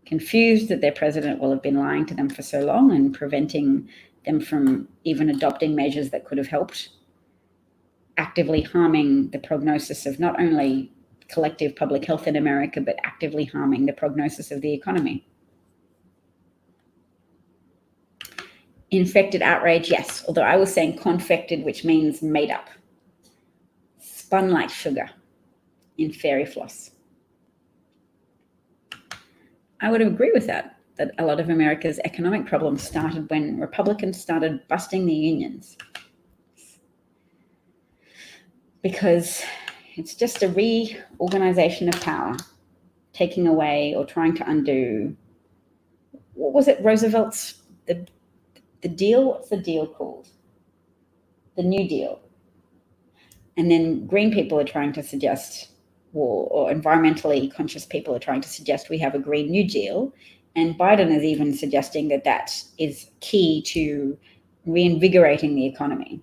Confused that their president will have been lying to them for so long and preventing them from even adopting measures that could have helped, actively harming the prognosis of not only collective public health in America, but actively harming the prognosis of the economy. Infected outrage, yes, although I was saying confected, which means made up. Spun like sugar in fairy floss. I would agree with that a lot of America's economic problems started when Republicans started busting the unions. Because it's just a reorganization of power, taking away or trying to undo. What was it, Roosevelt's, the deal? What's the deal called? The New Deal. And then green people are trying to suggest, or environmentally conscious people are trying to suggest we have a Green New Deal, And Biden is even suggesting that that is key to reinvigorating the economy.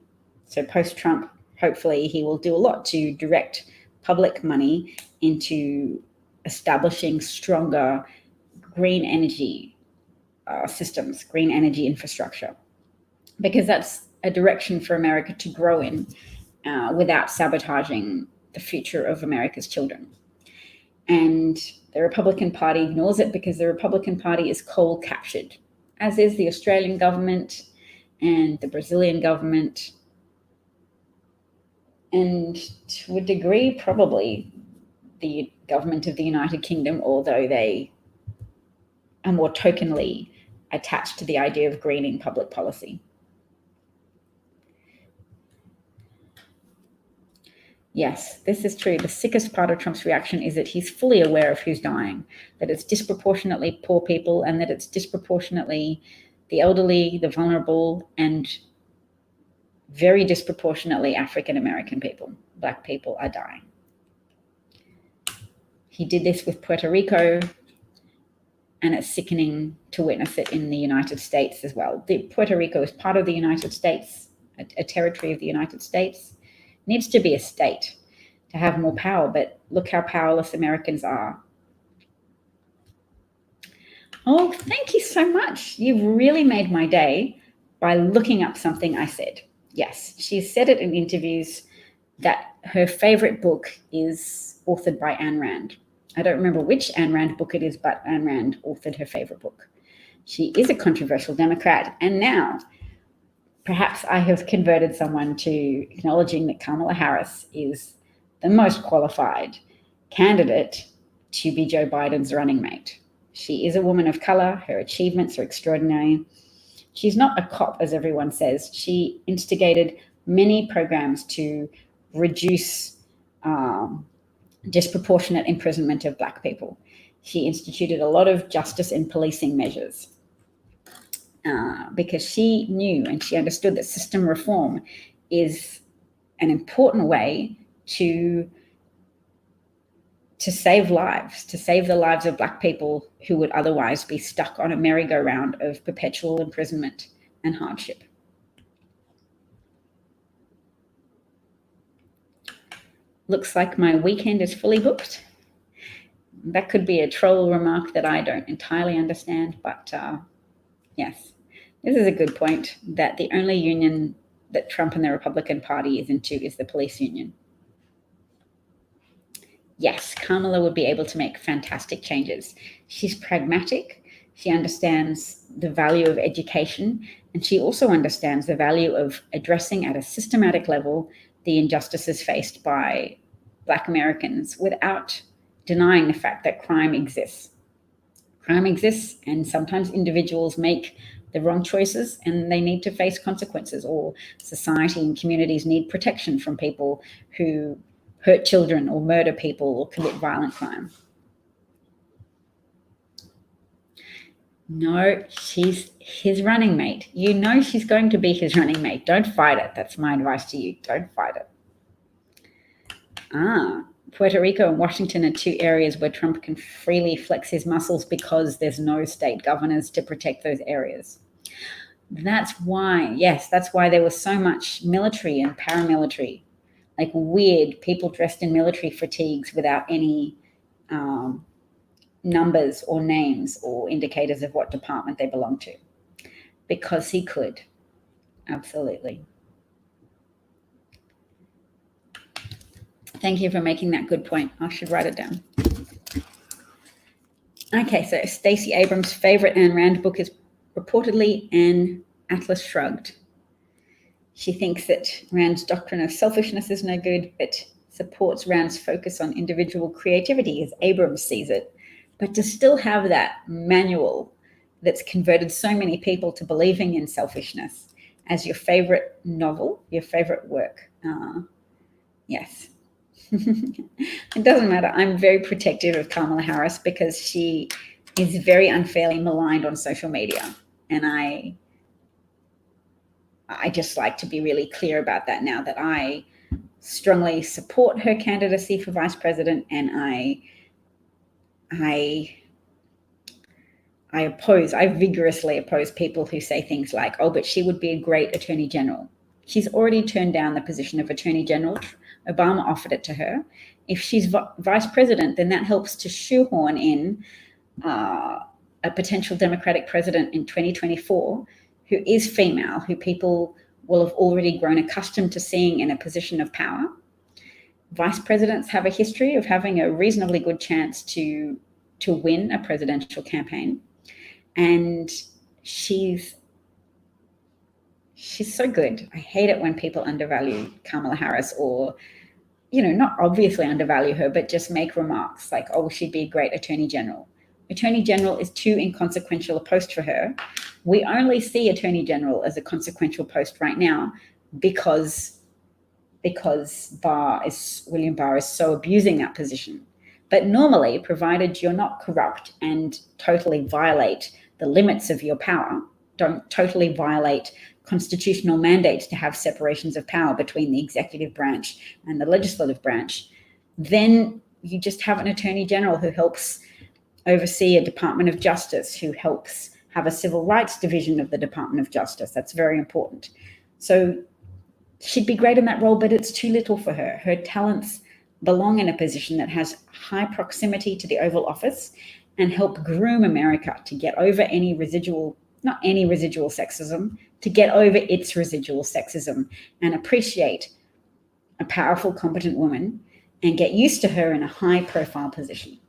So post-Trump, hopefully he will do a lot to direct public money into establishing stronger green energy systems, green energy infrastructure, because that's a direction for America to grow in without sabotaging the future of America's children. And the Republican Party ignores it because the Republican Party is coal captured, as is the Australian government and the Brazilian government, and to a degree, probably the government of the United Kingdom, although they are more tokenly attached to the idea of greening public policy. Yes, this is true. The sickest part of Trump's reaction is that he's fully aware of who's dying, that it's disproportionately poor people, and that it's disproportionately the elderly, the vulnerable, and very disproportionately African-American people. Black people are dying. He did this with Puerto Rico, and it's sickening to witness it in the United States as well. Puerto Rico is part of the United States, a territory of the United States. Needs to be a state to have more power, but look how powerless Americans are. Oh, thank you so much. You've really made my day by looking up something I said. Yes, she's said it in interviews that her favorite book is authored by Ayn Rand. I don't remember which Ayn Rand book it is, but Ayn Rand authored her favorite book. She is a controversial Democrat, and now perhaps I have converted someone to acknowledging that Kamala Harris is the most qualified candidate to be Joe Biden's running mate. She is a woman of color. Her achievements are extraordinary. She's not a cop, as everyone says. She instigated many programs to reduce disproportionate imprisonment of Black people. She instituted a lot of justice and policing measures. Because she knew and she understood that system reform is an important way to save lives, to save the lives of Black people who would otherwise be stuck on a merry-go-round of perpetual imprisonment and hardship. Looks like my weekend is fully booked. That could be a troll remark that I don't entirely understand, but yes. This is a good point, that the only union that Trump and the Republican Party is into is the police union. Yes, Kamala would be able to make fantastic changes. She's pragmatic. She understands the value of education, and she also understands the value of addressing at a systematic level the injustices faced by Black Americans without denying the fact that crime exists. Crime exists, and sometimes individuals make the wrong choices and they need to face consequences, or society and communities need protection from people who hurt children or murder people or commit violent crime. No, she's his running mate. You know she's going to be his running mate. Don't fight it. That's my advice to you. Don't fight it. Puerto Rico and Washington are two areas where Trump can freely flex his muscles because there's no state governors to protect those areas. That's why, yes, that's why there was so much military and paramilitary, like weird people dressed in military fatigues without any numbers or names or indicators of what department they belong to, because he could. Absolutely. Thank you for making that good point. I should write it down. Okay, so Stacey Abrams' favorite Ayn Rand book is reportedly An Atlas Shrugged. She thinks that Rand's doctrine of selfishness is no good, but supports Rand's focus on individual creativity as Abrams sees it. But to still have that manual that's converted so many people to believing in selfishness as your favorite novel, your favorite work. Yes. It doesn't matter. I'm very protective of Kamala Harris because she is very unfairly maligned on social media. And I just like to be really clear about that now, that I strongly support her candidacy for vice president, and I I vigorously oppose people who say things like, oh, but she would be a great attorney general. She's already turned down the position of attorney general. Obama offered it to her. If she's vice president, then that helps to shoehorn in a potential Democratic president in 2024 who is female, who people will have already grown accustomed to seeing in a position of power. Vice presidents have a history of having a reasonably good chance to win a presidential campaign. And she's so good. I hate it when people undervalue Kamala Harris or, not obviously undervalue her, but just make remarks like, oh, she'd be a great attorney general. Attorney general is too inconsequential a post for her. We only see attorney general as a consequential post right now because William Barr is so abusing that position. But normally, provided you're not corrupt and totally violate the limits of your power, don't totally violate constitutional mandates to have separations of power between the executive branch and the legislative branch, then you just have an attorney general who helps oversee a Department of Justice, who helps have a civil rights division of the Department of Justice. That's very important. So she'd be great in that role, but it's too little for her. Her talents belong in a position that has high proximity to the Oval Office and help groom America to get over not any residual sexism, to get over its residual sexism and appreciate a powerful, competent woman and get used to her in a high-profile position.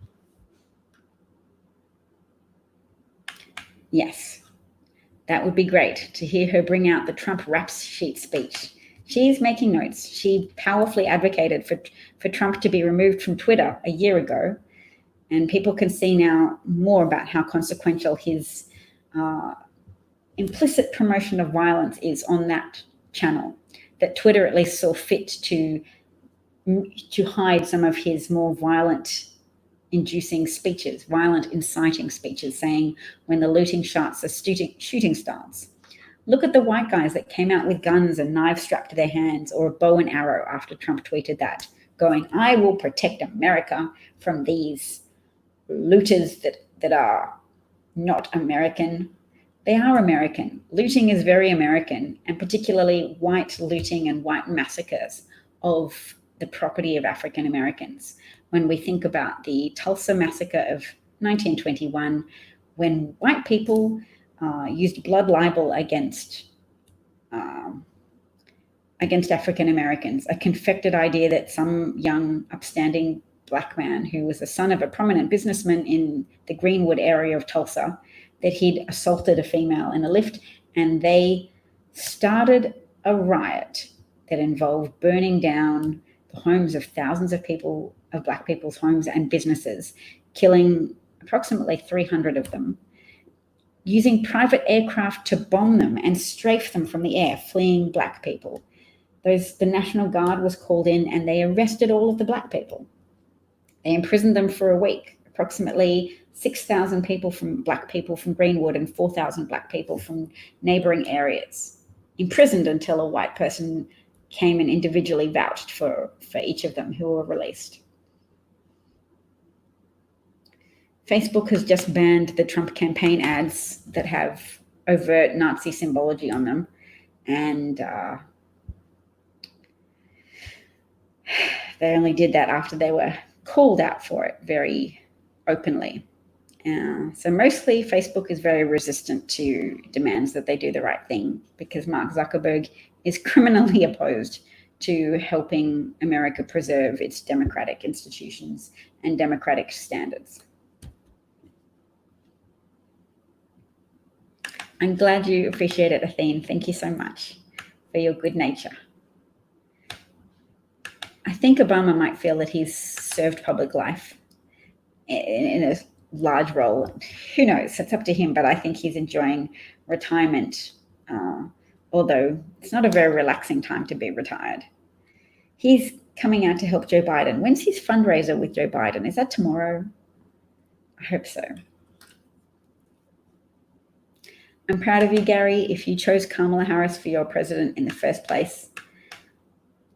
Yes, that would be great to hear her bring out the Trump rap sheet speech. She's making notes. She powerfully advocated for Trump to be removed from Twitter a year ago, and people can see now more about how consequential his implicit promotion of violence is on that channel, that Twitter at least saw fit to hide some of his more violent inducing speeches, violent inciting speeches, saying when the looting shots are shooting stars. Look at the white guys that came out with guns and knives strapped to their hands or a bow and arrow after Trump tweeted that, going, I will protect America from these looters that are not American. They are American. Looting is very American, and particularly white looting and white massacres of the property of African Americans. When we think about the Tulsa massacre of 1921, when white people used blood libel against African Americans, a confected idea that some young, upstanding Black man who was the son of a prominent businessman in the Greenwood area of Tulsa, that he'd assaulted a female in a lift, and they started a riot that involved burning down the homes of thousands of people, of Black people's homes and businesses, killing approximately 300 of them, using private aircraft to bomb them and strafe them from the air, fleeing Black people. The National Guard was called in and they arrested all of the Black people. They imprisoned them for a week, approximately 6,000 Black people from Greenwood and 4,000 Black people from neighboring areas, imprisoned until a white person came and individually vouched for each of them who were released. Facebook has just banned the Trump campaign ads that have overt Nazi symbology on them. And they only did that after they were called out for it very openly. So mostly Facebook is very resistant to demands that they do the right thing, because Mark Zuckerberg is criminally opposed to helping America preserve its democratic institutions and democratic standards. I'm glad you appreciate it, Athene. Thank you so much for your good nature. I think Obama might feel that he's served public life in a large role. Who knows? It's up to him, but I think he's enjoying retirement, although it's not a very relaxing time to be retired. He's coming out to help Joe Biden. When's his fundraiser with Joe Biden? Is that tomorrow? I hope so. I'm proud of you, Gary. If you chose Kamala Harris for your president in the first place,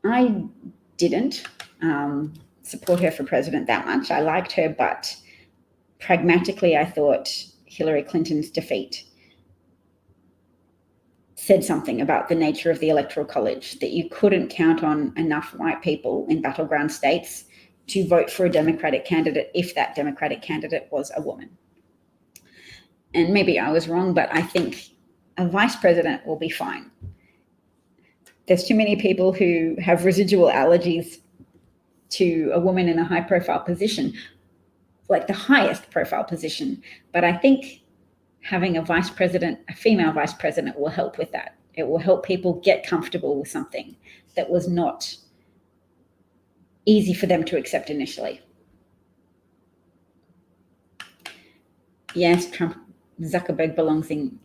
I didn't support her for president that much. I liked her, but pragmatically, I thought Hillary Clinton's defeat said something about the nature of the Electoral College, that you couldn't count on enough white people in battleground states to vote for a Democratic candidate if that Democratic candidate was a woman. And maybe I was wrong, but I think a vice president will be fine. There's too many people who have residual allergies to a woman in a high profile position, like the highest profile position. But I think having a vice president, a female vice president, will help with that. It will help people get comfortable with something that was not easy for them to accept initially. Yes, Zuckerberg belongs in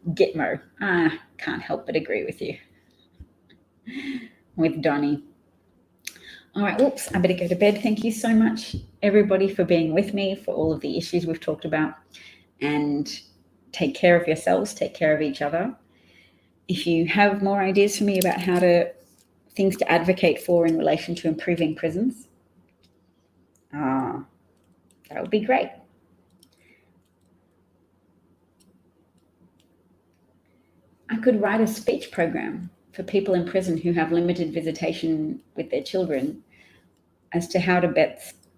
Gitmo. I can't help but agree with you. With Donnie. All right, whoops, I better go to bed. Thank you so much, everybody, for being with me, for all of the issues we've talked about. And take care of yourselves, take care of each other. If you have more ideas for me about things to advocate for in relation to improving prisons, that would be great. I could write a speech program for people in prison who have limited visitation with their children as to how to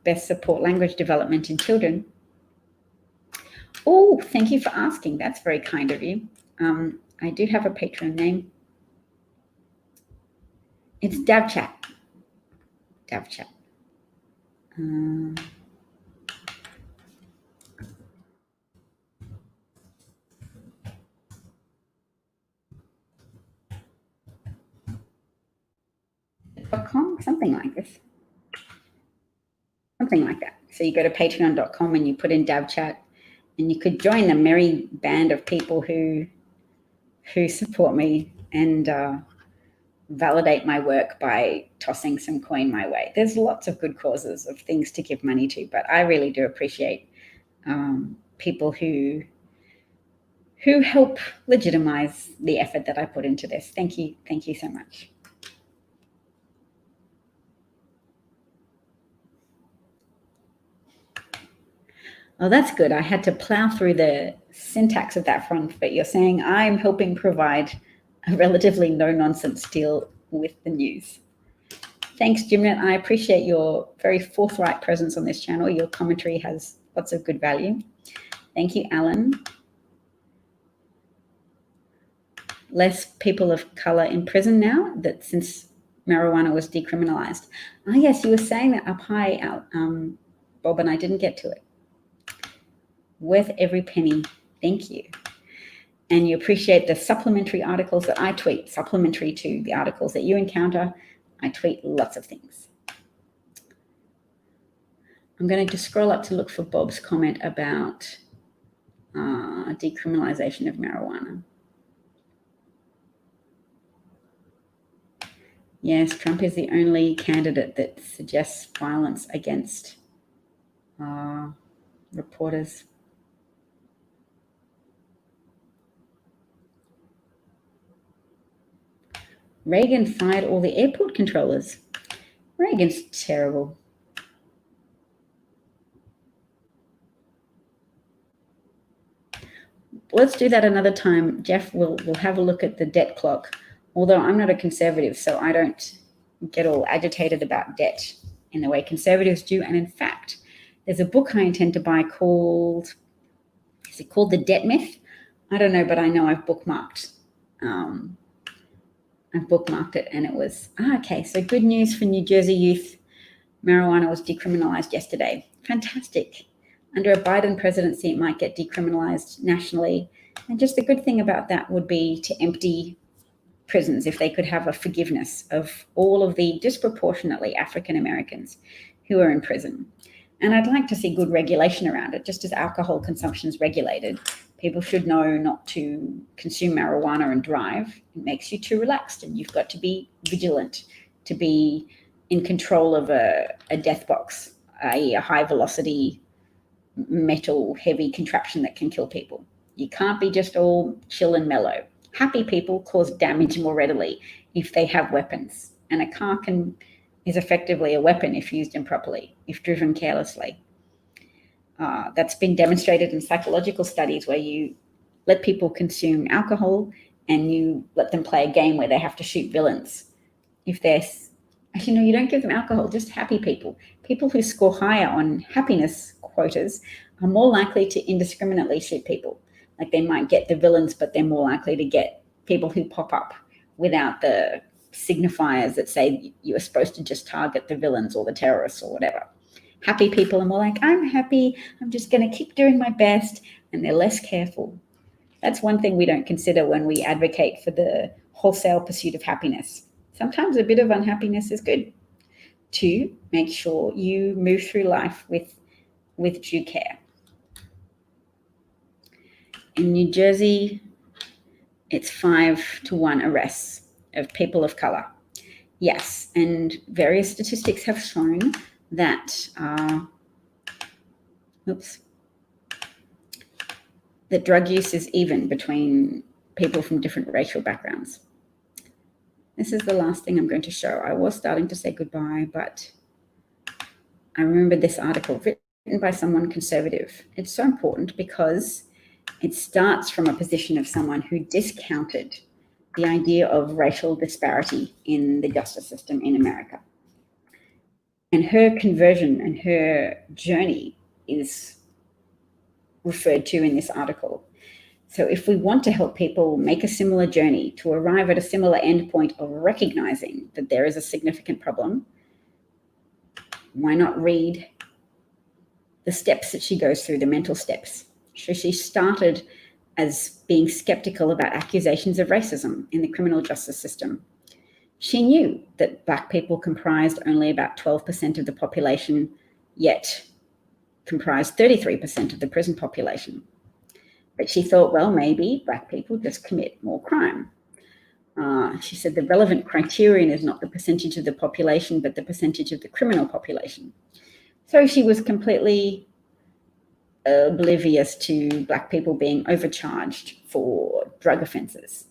best support language development in children. Oh, thank you for asking. That's very kind of you. I do have a Patreon name. It's DavChat. DavChat. .com, something like this. Something like that. So you go to patreon.com and you put in DavChat, and you could join the merry band of people who support me and validate my work by tossing some coin my way. There's lots of good causes of things to give money to, but I really do appreciate people who help legitimize the effort that I put into this. Thank you so much. Oh, that's good. I had to plow through the syntax of that front, but you're saying I'm helping provide a relatively no-nonsense deal with the news. Thanks, Jimnet. I appreciate your very forthright presence on this channel. Your commentary has lots of good value. Thank you, Alan. Less people of color in prison now, that since marijuana was decriminalized. Ah, yes, you were saying that up high, Bob, and I didn't get to it. Worth every penny. Thank you. And you appreciate the supplementary articles that I tweet, supplementary to the articles that you encounter. I tweet lots of things. I'm going to just scroll up to look for Bob's comment about decriminalization of marijuana. Yes, Trump is the only candidate that suggests violence against reporters. Reagan fired all the airport controllers. Reagan's terrible. Let's do that another time. Jeff, we'll have a look at the debt clock. Although I'm not a conservative, so I don't get all agitated about debt in the way conservatives do. And in fact, there's a book I intend to buy called, is it called The Debt Myth? I don't know, but I know I've bookmarked. I've bookmarked it, and it was, okay, so good news for New Jersey youth. Marijuana was decriminalized yesterday. Fantastic. Under a Biden presidency, it might get decriminalized nationally. And just the good thing about that would be to empty prisons if they could have a forgiveness of all of the disproportionately African Americans who are in prison. And I'd like to see good regulation around it, just as alcohol consumption is regulated. People should know not to consume marijuana and drive. It makes you too relaxed, and you've got to be vigilant to be in control of a death box, a high velocity metal heavy contraption that can kill people. You can't be just all chill and mellow. Happy people cause damage more readily if they have weapons, and a car is effectively a weapon if used improperly, if driven carelessly. that's been demonstrated in psychological studies where you let people consume alcohol and you let them play a game where they have to shoot villains. If they're, actually, no, you don't give them alcohol, just happy people. People who score higher on happiness quotas are more likely to indiscriminately shoot people. Like they might get the villains, but they're more likely to get people who pop up without the signifiers that say you are supposed to just target the villains or the terrorists or whatever. Happy people are more like, I'm happy, I'm just going to keep doing my best, and they're less careful. That's one thing we don't consider when we advocate for the wholesale pursuit of happiness. Sometimes a bit of unhappiness is good. 2, make sure you move through life with due care. In New Jersey, it's 5-to-1 arrests of people of color. Yes, and various statistics have shown that that drug use is even between people from different racial backgrounds. This is the last thing I'm going to show. I was starting to say goodbye, but I remembered this article written by someone conservative. It's so important because it starts from a position of someone who discounted the idea of racial disparity in the justice system in America. And her conversion and her journey is referred to in this article. So if we want to help people make a similar journey to arrive at a similar endpoint of recognizing that there is a significant problem, why not read the steps that she goes through, the mental steps? So she started as being skeptical about accusations of racism in the criminal justice system. She knew that Black people comprised only about 12% of the population, yet comprised 33% of the prison population. But she thought, well, maybe Black people just commit more crime. She said the relevant criterion is not the percentage of the population, but the percentage of the criminal population. So she was completely oblivious to Black people being overcharged for drug offenses.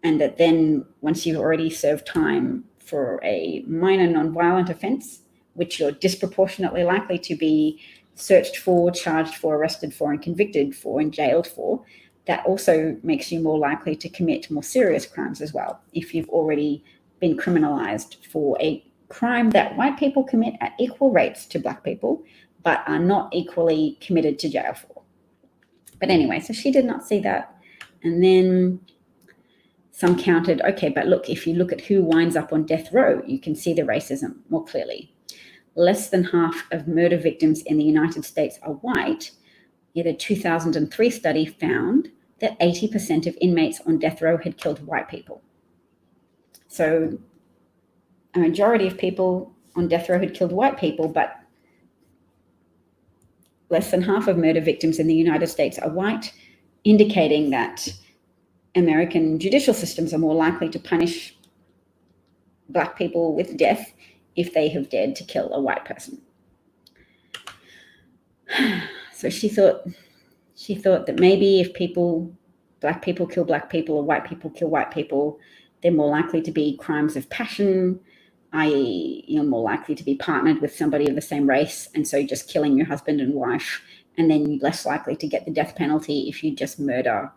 And that then once you've already served time for a minor nonviolent offense, which you're disproportionately likely to be searched for, charged for, arrested for, and convicted for, and jailed for, that also makes you more likely to commit more serious crimes as well, if you've already been criminalized for a crime that white people commit at equal rates to Black people, but are not equally committed to jail for. But anyway, so she did not see that. And then some counted, okay, but look, if you look at who winds up on death row, you can see the racism more clearly. Less than half of murder victims in the United States are white, yet a 2003 study found that 80% of inmates on death row had killed white people. So a majority of people on death row had killed white people, but less than half of murder victims in the United States are white, indicating that American judicial systems are more likely to punish Black people with death if they have dared to kill a white person. So she thought that maybe if Black people kill Black people or white people kill white people, they're more likely to be crimes of passion, i.e., you're more likely to be partnered with somebody of the same race, and so just killing your husband and wife, and then you're less likely to get the death penalty if you just murder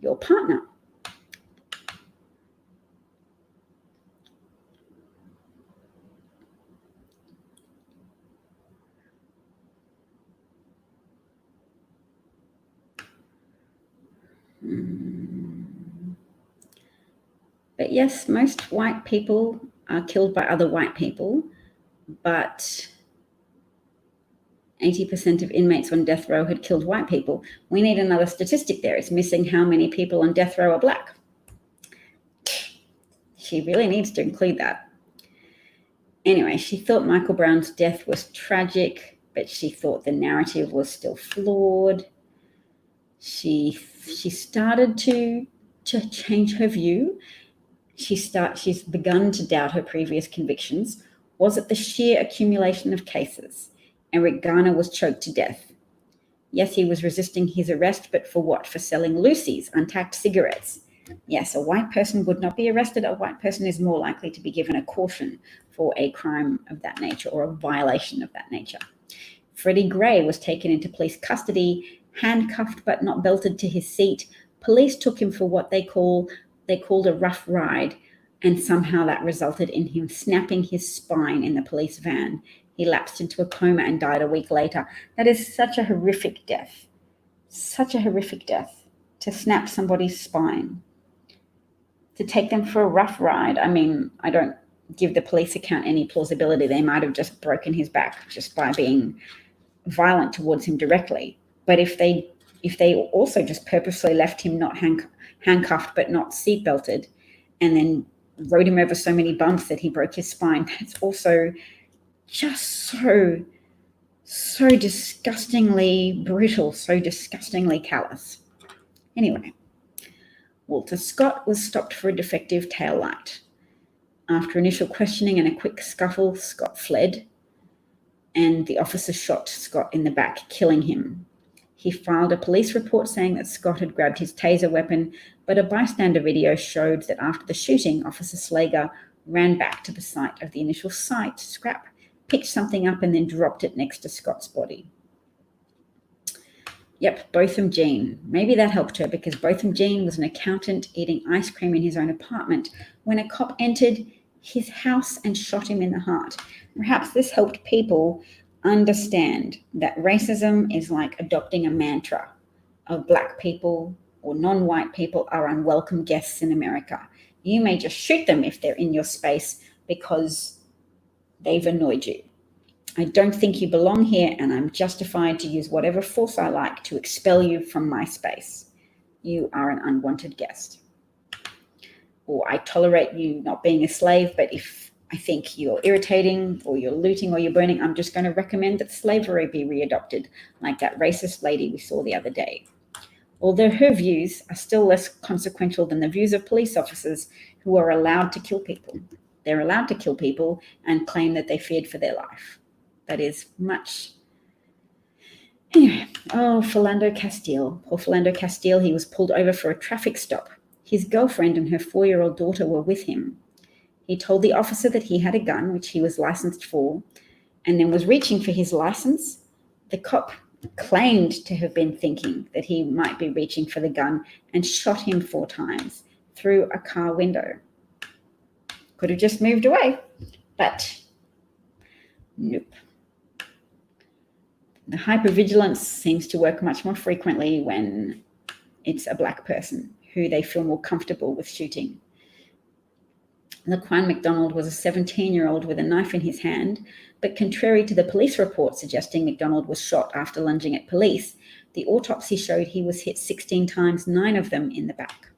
your partner. But yes, most white people are killed by other white people, but 80% of inmates on death row had killed white people. We need another statistic there. It's missing how many people on death row are Black. She really needs to include that. Anyway, she thought Michael Brown's death was tragic, but she thought the narrative was still flawed. She started to change her view. She's begun to doubt her previous convictions. Was it the sheer accumulation of cases? Eric Garner was choked to death. Yes, he was resisting his arrest, but for what? For selling Lucy's untaxed cigarettes. Yes, a white person would not be arrested. A white person is more likely to be given a caution for a crime of that nature or a violation of that nature. Freddie Gray was taken into police custody, handcuffed but not belted to his seat. Police took him for what they called a rough ride, and somehow that resulted in him snapping his spine in the police van. He lapsed into a coma and died a week later. That is such a horrific death. Such a horrific death, to snap somebody's spine. To take them for a rough ride. I mean, I don't give the police account any plausibility. They might have just broken his back just by being violent towards him directly. But if they also just purposely left him not handcuffed but not seatbelted, and then rode him over so many bumps that he broke his spine, that's also just so disgustingly brutal, so disgustingly callous. Anyway, Walter Scott was stopped for a defective tail light. After initial questioning and a quick scuffle, Scott fled, and the officer shot Scott in the back, killing him. He filed a police report saying that Scott had grabbed his taser weapon, but a bystander video showed that after the shooting, Officer Slager ran back to the site of the initial scrap, picked something up, and then dropped it next to Scott's body. Yep, Botham Jean. Maybe that helped her, because Botham Jean was an accountant eating ice cream in his own apartment when a cop entered his house and shot him in the heart. Perhaps this helped people understand that racism is like adopting a mantra of black people or non-white people are unwelcome guests in America. You may just shoot them if they're in your space because they've annoyed you. I don't think you belong here, and I'm justified to use whatever force I like to expel you from my space. You are an unwanted guest. Or I tolerate you not being a slave, but if I think you're irritating or you're looting or you're burning, I'm just going to recommend that slavery be readopted, like that racist lady we saw the other day. Although her views are still less consequential than the views of police officers who are allowed to kill people. They're allowed to kill people and claim that they feared for their life. That is much. Anyway, Philando Castile. Poor Philando Castile, he was pulled over for a traffic stop. His girlfriend and her 4-year-old daughter were with him. He told the officer that he had a gun, which he was licensed for, and then was reaching for his license. The cop claimed to have been thinking that he might be reaching for the gun and shot him 4 times through a car window. Could have just moved away, but nope. The hypervigilance seems to work much more frequently when it's a black person who they feel more comfortable with shooting. Laquan McDonald was a 17-year-old with a knife in his hand, but contrary to the police report suggesting McDonald was shot after lunging at police, the autopsy showed he was hit 16 times, 9 of them in the back.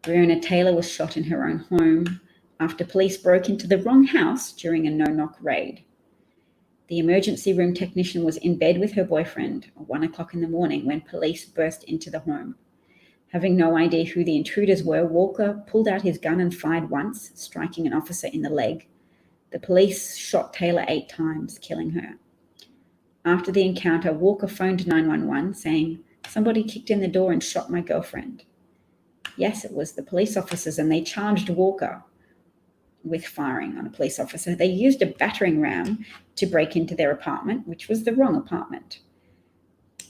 Breonna Taylor was shot in her own home after police broke into the wrong house during a no-knock raid. The emergency room technician was in bed with her boyfriend at 1 o'clock in the morning when police burst into the home. Having no idea who the intruders were, Walker pulled out his gun and fired once, striking an officer in the leg. The police shot Taylor 8 times, killing her. After the encounter, Walker phoned 911 saying, "Somebody kicked in the door and shot my girlfriend." Yes, it was the police officers, and they charged Walker with firing on a police officer. They used a battering ram to break into their apartment, which was the wrong apartment. It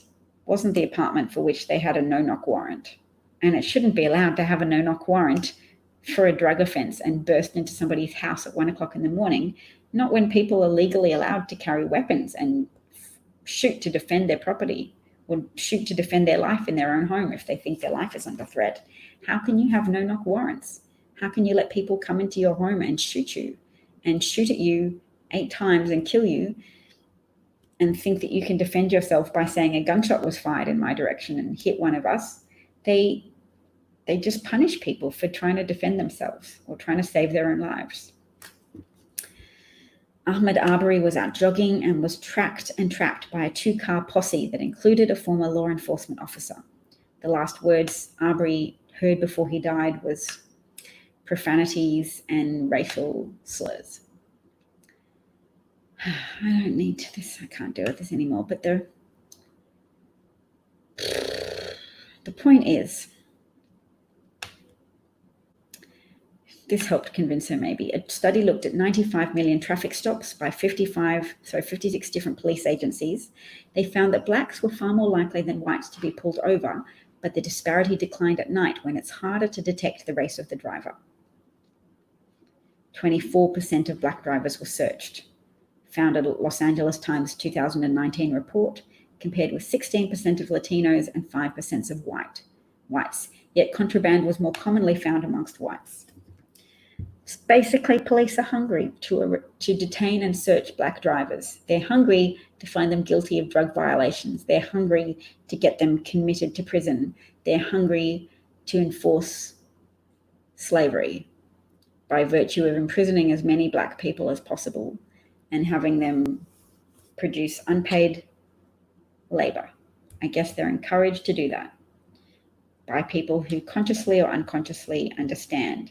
wasn't the apartment for which they had a no-knock warrant. And it shouldn't be allowed to have a no-knock warrant for a drug offense and burst into somebody's house at 1 o'clock in the morning, not when people are legally allowed to carry weapons and shoot to defend their property or shoot to defend their life in their own home if they think their life is under threat. How can you have no-knock warrants? How can you let people come into your home and shoot at you 8 times and kill you and think that you can defend yourself by saying a gunshot was fired in my direction and hit one of us? They just punish people for trying to defend themselves or trying to save their own lives. Ahmaud Arbery was out jogging and was tracked by a 2-car posse that included a former law enforcement officer. The last words Arbery heard before he died was profanities and racial slurs. I don't need this. I can't deal with this anymore. But the point is, this helped convince her maybe. A study looked at 95 million traffic stops by 56 different police agencies. They found that blacks were far more likely than whites to be pulled over, but the disparity declined at night when it's harder to detect the race of the driver. 24% of black drivers were searched, found a Los Angeles Times 2019 report, compared with 16% of Latinos and 5% of whites. Yet contraband was more commonly found amongst whites. Basically, police are hungry to detain and search black drivers. They're hungry to find them guilty of drug violations. They're hungry to get them committed to prison. They're hungry to enforce slavery by virtue of imprisoning as many black people as possible and having them produce unpaid labor. I guess they're encouraged to do that by people who consciously or unconsciously understand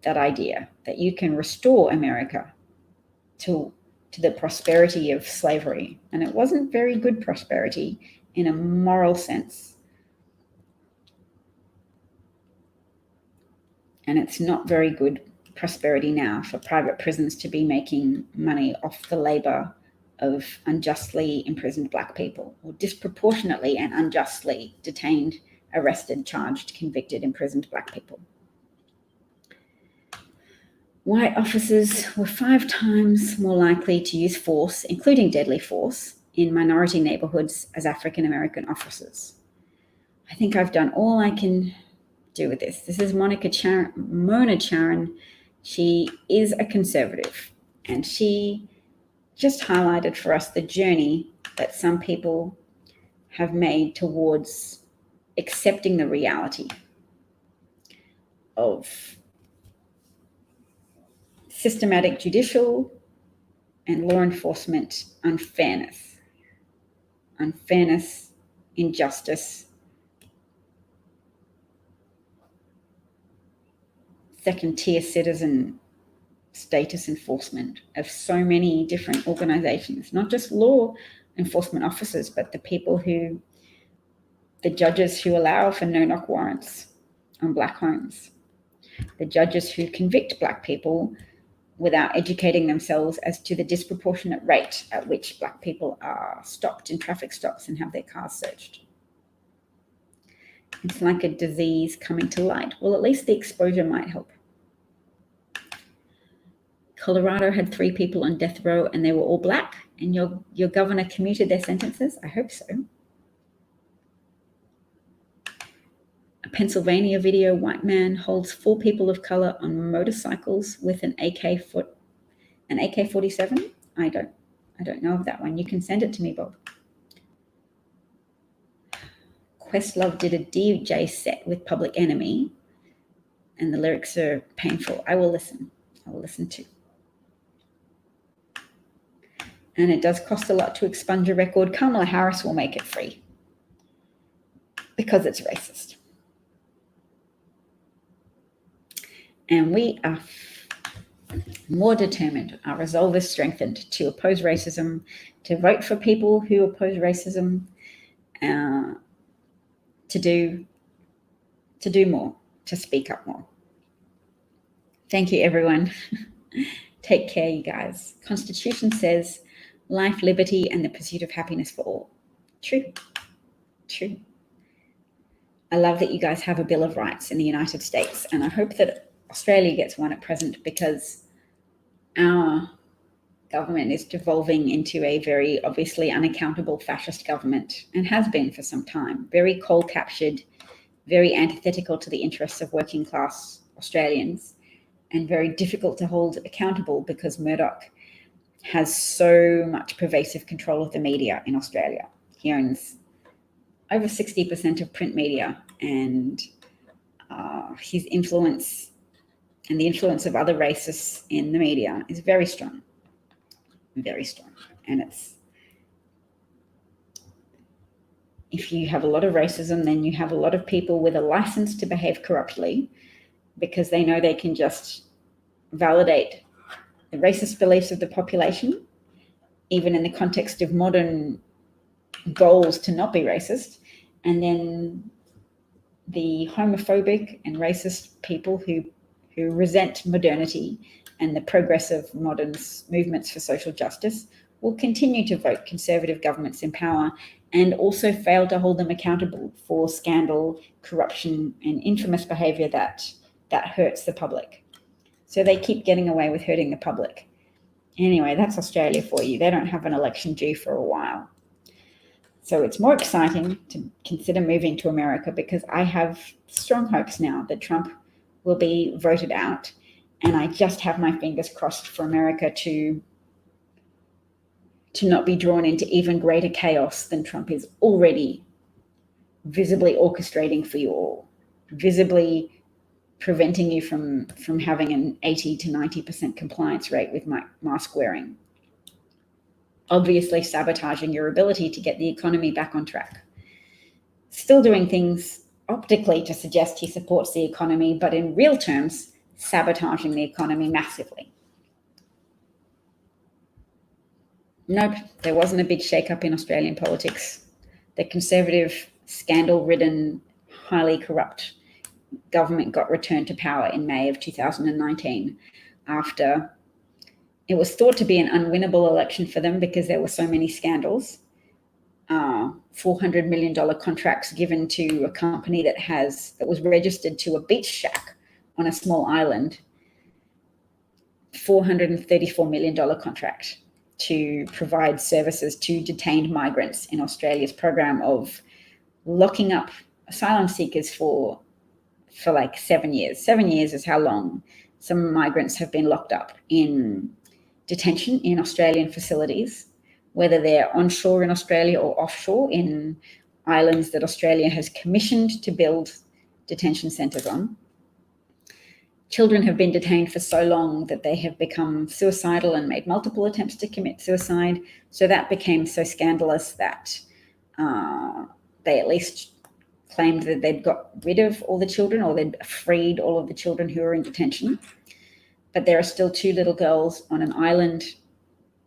that idea that you can restore America to the prosperity of slavery. And it wasn't very good prosperity in a moral sense. And it's not very good prosperity now for private prisons to be making money off the labor of unjustly imprisoned black people, or disproportionately and unjustly detained, arrested, charged, convicted, imprisoned black people. White officers were 5 times more likely to use force, including deadly force, in minority neighborhoods as African American officers. I think I've done all I can do with this. This is Mona Charen. She is a conservative, and she just highlighted for us the journey that some people have made towards accepting the reality of systematic judicial and law enforcement unfairness, injustice, second-tier citizen status enforcement of so many different organizations, not just law enforcement officers, but the judges who allow for no-knock warrants on black homes, the judges who convict black people without educating themselves as to the disproportionate rate at which black people are stopped in traffic stops and have their cars searched. It's like a disease coming to light. Well, at least the exposure might help. Colorado had 3 people on death row and they were all black, and your governor commuted their sentences? I hope so. A Pennsylvania video, white man holds 4 people of color on motorcycles with an AK-47. I don't know of that one. You can send it to me, Bob. Questlove did a DJ set with Public Enemy, and the lyrics are painful. I will listen too. And it does cost a lot to expunge a record. Kamala Harris will make it free because it's racist. And we are more determined, our resolve is strengthened to oppose racism, to vote for people who oppose racism, to do more, to speak up more. Thank you, everyone. Take care, you guys. Constitution says life, liberty, and the pursuit of happiness for all. True. I love that you guys have a Bill of Rights in the United States, and I hope that Australia gets one at present, because our government is devolving into a very obviously unaccountable fascist government, and has been for some time. Very coal-captured, very antithetical to the interests of working class Australians, and very difficult to hold accountable because Murdoch has so much pervasive control of the media in Australia. He owns over 60% of print media, and his influence and the influence of other racists in the media is very strong, very strong. And if you have a lot of racism, then you have a lot of people with a license to behave corruptly, because they know they can just validate the racist beliefs of the population, even in the context of modern goals to not be racist, and then the homophobic and racist people who who resent modernity and the progressive modern movements for social justice will continue to vote Conservative governments in power and also fail to hold them accountable for scandal, corruption, and infamous behaviour that hurts the public. So they keep getting away with hurting the public. Anyway, that's Australia for you. They don't have an election due for a while. So it's more exciting to consider moving to America because I have strong hopes now that Trump will be voted out. And I just have my fingers crossed for America to not be drawn into even greater chaos than Trump is already visibly orchestrating for you all, visibly preventing you from having an 80 to 90% compliance rate with mask wearing, obviously sabotaging your ability to get the economy back on track, still doing things optically to suggest he supports the economy, but in real terms, sabotaging the economy massively. Nope, there wasn't a big shake-up in Australian politics. The Conservative, scandal-ridden, highly corrupt government got returned to power in May of 2019 after it was thought to be an unwinnable election for them because there were so many scandals. $400 million contracts given to a company that was registered to a beach shack on a small island. $434 million contract to provide services to detained migrants in Australia's program of locking up asylum seekers for like 7 years. 7 years is how long some migrants have been locked up in detention in Australian facilities, whether they're onshore in Australia or offshore in islands that Australia has commissioned to build detention centres on. Children have been detained for so long that they have become suicidal and made multiple attempts to commit suicide. So that became so scandalous that they at least claimed that they'd got rid of all the children or they'd freed all of the children who were in detention. But there are still 2 little girls on an island.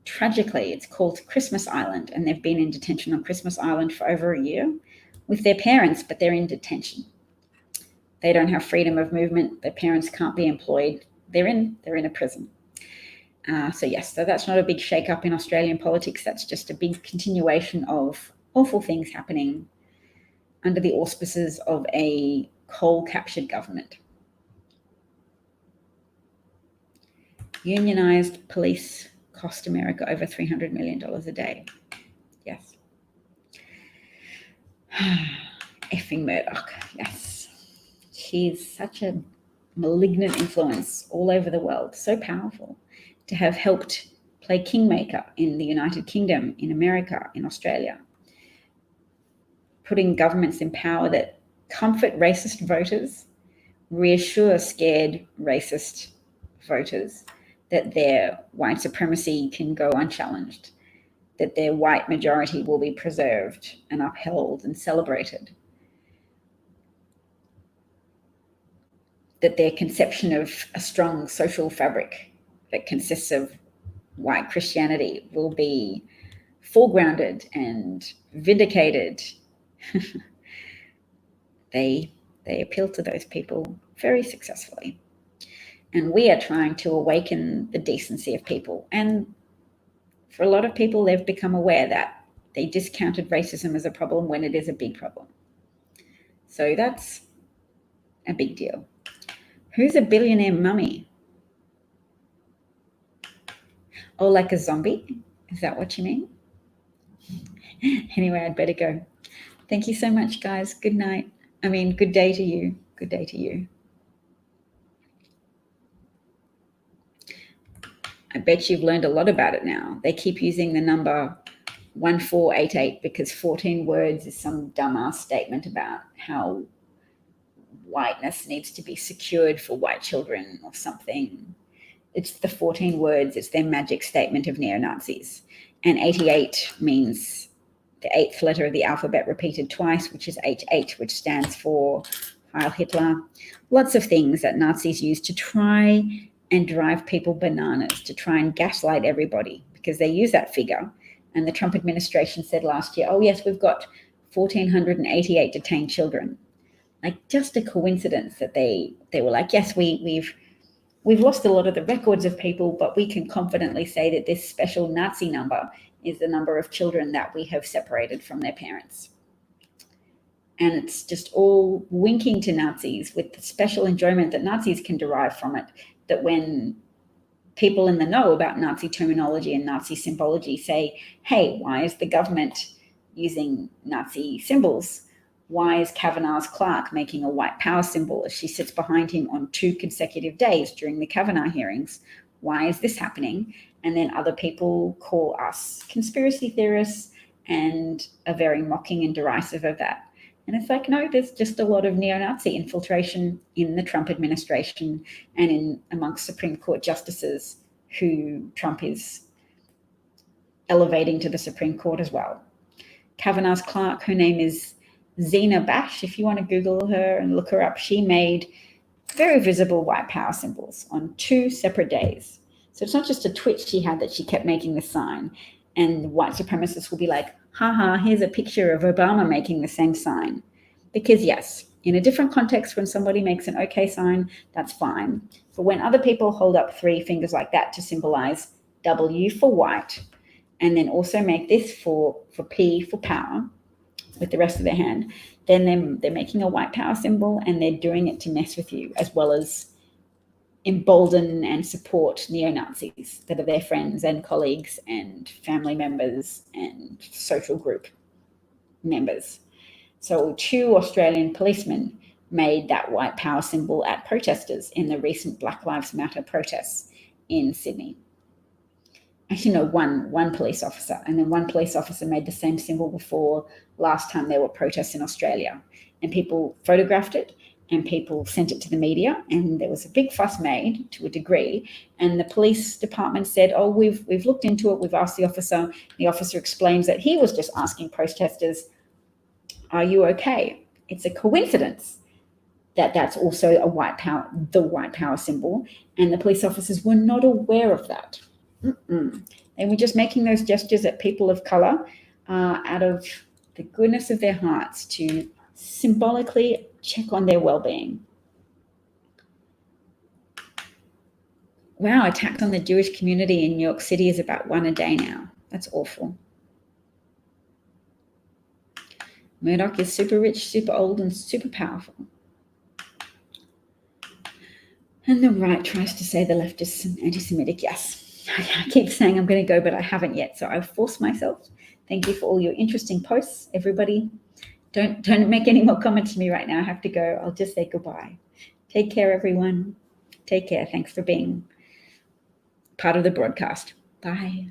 Tragically, it's called Christmas Island, and they've been in detention on Christmas Island for over a year with their parents, but they're in detention. They don't have freedom of movement. Their parents can't be employed. They're in a prison. So that's not a big shake-up in Australian politics. That's just a big continuation of awful things happening under the auspices of a coal-captured government. Unionized police cost America over $300 million a day. Yes. Effing Murdoch. Yes. She's such a malignant influence all over the world. So powerful to have helped play kingmaker in the United Kingdom, in America, in Australia. Putting governments in power that comfort racist voters, reassure scared racist voters that their white supremacy can go unchallenged, that their white majority will be preserved and upheld and celebrated, that their conception of a strong social fabric that consists of white Christianity will be foregrounded and vindicated. They appeal to those people very successfully. And we are trying to awaken the decency of people. And for a lot of people, they've become aware that they discounted racism as a problem when it is a big problem. So that's a big deal. Who's a billionaire mummy? Oh, like a zombie? Is that what you mean? Anyway, I'd better go. Thank you so much, guys. Good night. Good day to you. Good day to you. I bet you've learned a lot about it now. They keep using the number 1488 because 14 words is some dumbass statement about how whiteness needs to be secured for white children or something. It's the 14 words. It's their magic statement of neo-Nazis. And 88 means the 8th letter of the alphabet repeated twice, which is H8, which stands for Heil Hitler. Lots of things that Nazis used to try and drive people bananas, to try and gaslight everybody, because they use that figure. And the Trump administration said last year, oh yes, we've got 1,488 detained children. Like just a coincidence that they were like, yes, we've we've lost a lot of the records of people, but we can confidently say that this special Nazi number is the number of children that we have separated from their parents. And it's just all winking to Nazis with the special enjoyment that Nazis can derive from it, that when people in the know about Nazi terminology and Nazi symbology say, hey, why is the government using Nazi symbols? Why is Kavanaugh's Clark making a white power symbol as she sits behind him on 2 consecutive days during the Kavanaugh hearings? Why is this happening? And then other people call us conspiracy theorists and are very mocking and derisive of that. And it's like, no, there's just a lot of neo-Nazi infiltration in the Trump administration and in amongst Supreme Court justices who Trump is elevating to the Supreme Court as well. Kavanaugh's Clark, her name is Zena Bash. If you want to Google her and look her up, she made very visible white power symbols on 2 separate days. So it's not just a twitch she had that she kept making this sign. And white supremacists will be like, haha, here's a picture of Obama making the same sign. Because yes, in a different context, when somebody makes an okay sign, that's fine. But when other people hold up 3 fingers like that to symbolize W for white, and then also make this for P for power with the rest of their hand, then they're making a white power symbol and they're doing it to mess with you, as well as embolden and support neo-Nazis that are their friends and colleagues and family members and social group members. So 2 Australian policemen made that white power symbol at protesters in the recent Black Lives Matter protests in Sydney. Actually, no, one police officer, and then one police officer made the same symbol before last time there were protests in Australia, and people photographed it and people sent it to the media, and there was a big fuss made to a degree, and the police department said, oh, we've looked into it, we've asked the officer. The officer explains that he was just asking protesters, are you okay? It's a coincidence that that's also the white power symbol, and the police officers were not aware of that. They were just making those gestures at people of color out of the goodness of their hearts to symbolically check on their well-being. Wow, attacks on the Jewish community in New York City is about 1 a day now. That's awful. Murdoch is super rich, super old, and super powerful. And the right tries to say the left is anti-Semitic. Yes. I keep saying I'm going to go, but I haven't yet, so I've forced myself. Thank you for all your interesting posts, everybody. Don't make any more comments to me right now. I have to go. I'll just say goodbye. Take care, everyone. Take care. Thanks for being part of the broadcast. Bye.